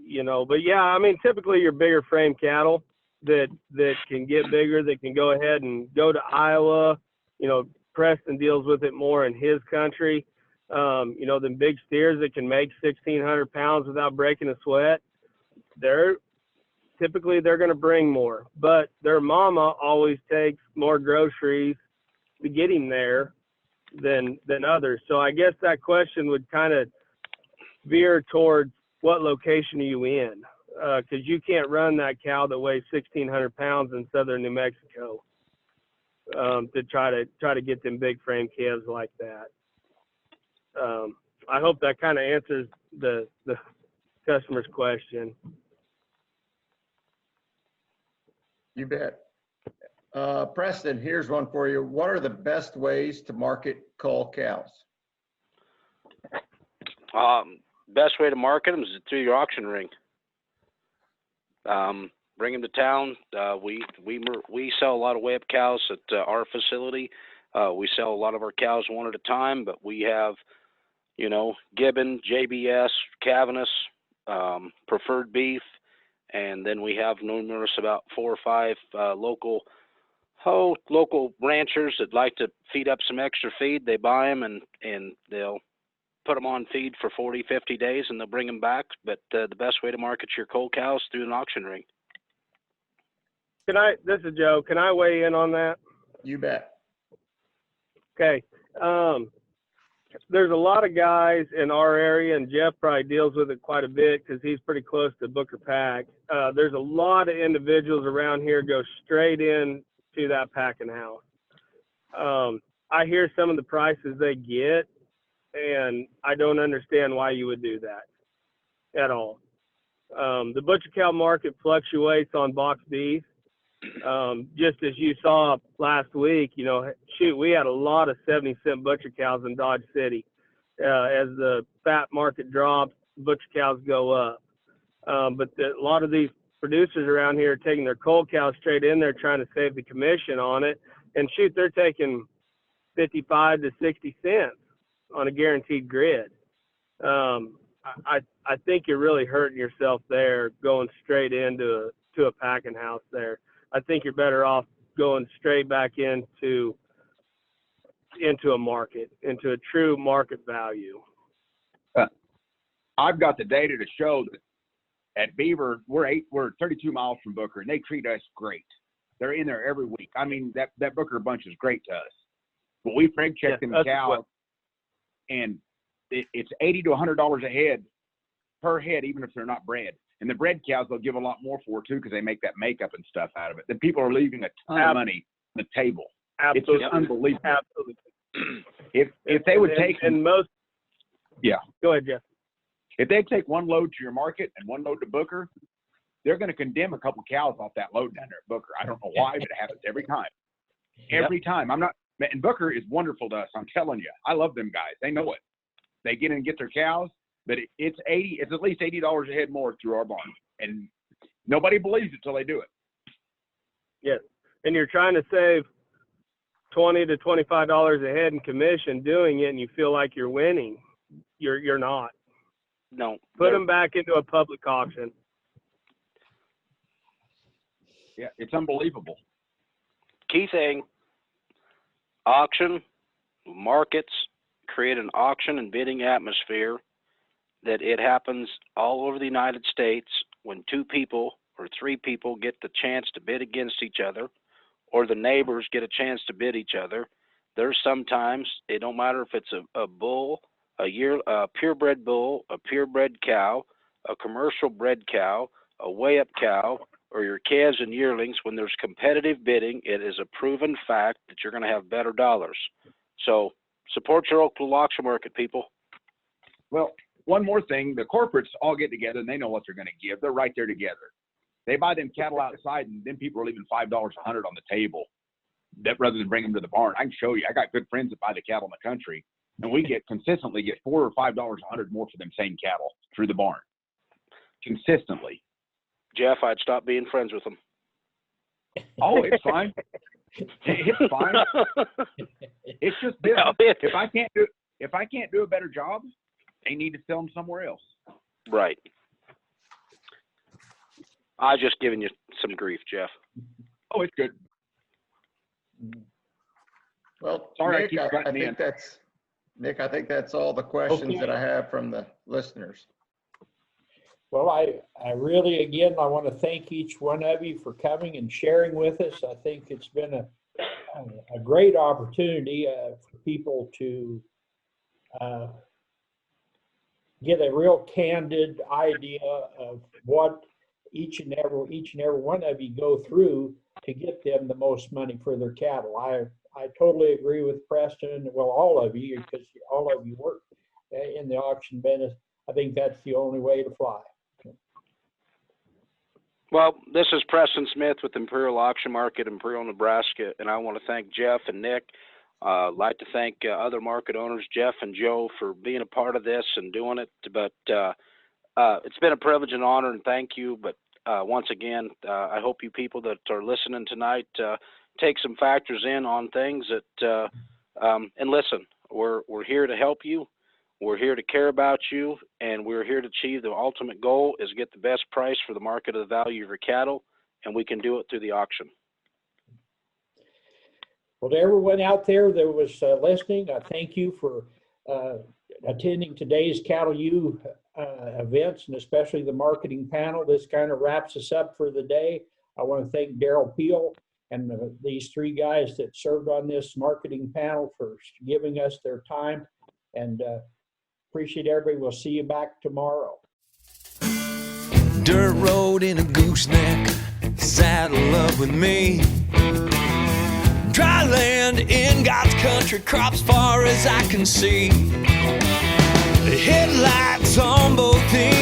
You know, but yeah, I mean, typically your bigger frame cattle that can get bigger, that can go ahead and go to Iowa. You know, Preston deals with it more in his country. You know, them big steers that can make 1,600 pounds without breaking a sweat, they're going to bring more, but their mama always takes more groceries to get him there than others. So I guess that question would kind of veer towards what location are you in? Because you can't run that cow that weighs 1,600 pounds in southern New Mexico to try to get them big frame calves like that. I hope that kind of answers the customer's question. You bet. Preston, here's one for you. What are the best ways to market cull cows? Best way to market them is through your auction ring. Bring them to town. We sell a lot of weigh-up cows at our facility. We sell a lot of our cows one at a time, but we have, you know, Gibbon, JBS, Cavaness, Preferred Beef, and then we have numerous, about 4 or 5 local ranchers that like to feed up some extra feed. They buy them and they'll put them on feed for 40, 50 days and they'll bring them back. But the best way to market your cull cows through an auction ring. This is Joe. Can I weigh in on that? You bet. Okay. There's a lot of guys in our area, and Jeff probably deals with it quite a bit because he's pretty close to Booker Pack. There's a lot of individuals around here go straight in to that packing house. I hear some of the prices they get, and I don't understand why you would do that at all. The butcher cow market fluctuates on box beef. Just as you saw last week, you know, shoot, we had a lot of 70-cent butcher cows in Dodge City. As the fat market drops, butcher cows go up. But a lot of these producers around here are taking their cull cows straight in there trying to save the commission on it. And shoot, they're taking 55 to 60 cents on a guaranteed grid. I think you're really hurting yourself there going straight into a packing house there. I think you're better off going straight back into a market, into a true market value. I've got the data to show that at Beaver, we're 32 miles from Booker, and they treat us great. They're in there every week. I mean, that Booker bunch is great to us. But we frame check them cows, and it's $80 to $100 a head per head, even if they're not bred. And the bred cows, they'll give a lot more for too, because they make that makeup and stuff out of it. Then people are leaving a ton of money on the table. Absolutely. It's just unbelievable. Absolutely. If they would take, and most, yeah. Go ahead, Jeff. If they take one load to your market and one load to Booker, they're going to condemn a couple cows off that load down there at Booker. I don't know why, but it happens every time. Every time. And Booker is wonderful to us. I'm telling you, I love them guys. They know it. They get in and get their cows. But it's at least $80 a head more through our barn, and nobody believes it till they do it. Yes, and you're trying to save $20 to $25 a head in commission doing it, and you feel like you're winning. You're not. No. Put them back into a public auction. Yeah, it's unbelievable. Key thing: auction markets create an auction and bidding atmosphere. That it happens all over the United States when 2 people or 3 people get the chance to bid against each other, or the neighbors get a chance to bid each other. There's sometimes, it don't matter if it's a bull, a purebred bull, a purebred cow, a commercial bred cow, a weigh-up cow, or your calves and yearlings, when there's competitive bidding, it is a proven fact that you're going to have better dollars. So support your local auction market, people. Well, one more thing, the corporates all get together and they know what they're going to give. They're right there together. They buy them cattle outside, and then people are leaving $5 a hundred on the table rather than bring them to the barn. I can show you. I got good friends that buy the cattle in the country, and we consistently get $4 or $5 a hundred more for them same cattle through the barn. Consistently. Jeff, I'd stop being friends with them. Oh, it's fine. It's fine. It's just business. No, If I can't do a better job, they need to sell them somewhere else. Right. I was just giving you some grief, Jeff. Oh, it's good. Well, Sorry, Nick, I think that's all the questions Okay. that I have from the listeners. Well, I really, again, I want to thank each one of you for coming and sharing with us. I think it's been a great opportunity for people to get a real candid idea of what each and every one of you go through to get them the most money for their cattle. I totally agree with Preston, well, all of you, because all of you work in the auction business. I think that's the only way to fly. Well, this is Preston Smith with Imperial Auction Market, Imperial, Nebraska, and I want to thank Jeff and Nick. I'd like to thank other market owners, Jeff and Joe, for being a part of this and doing it. But it's been a privilege and honor, and thank you. But once again, I hope you people that are listening tonight take some factors in on things that and listen. We're here to help you. We're here to care about you, and we're here to achieve the ultimate goal is get the best price for the market of the value of your cattle, and we can do it through the auction. Well, to everyone out there that was listening, I thank you for attending today's Cattle U events, and especially the marketing panel. This kind of wraps us up for the day. I want to thank Derrell Peel and these three guys that served on this marketing panel for giving us their time, and appreciate everybody. We'll see you back tomorrow. Dirt road in a gooseneck, saddle up with me. Dry land in God's country, crops far as I can see. Headlights on both ends.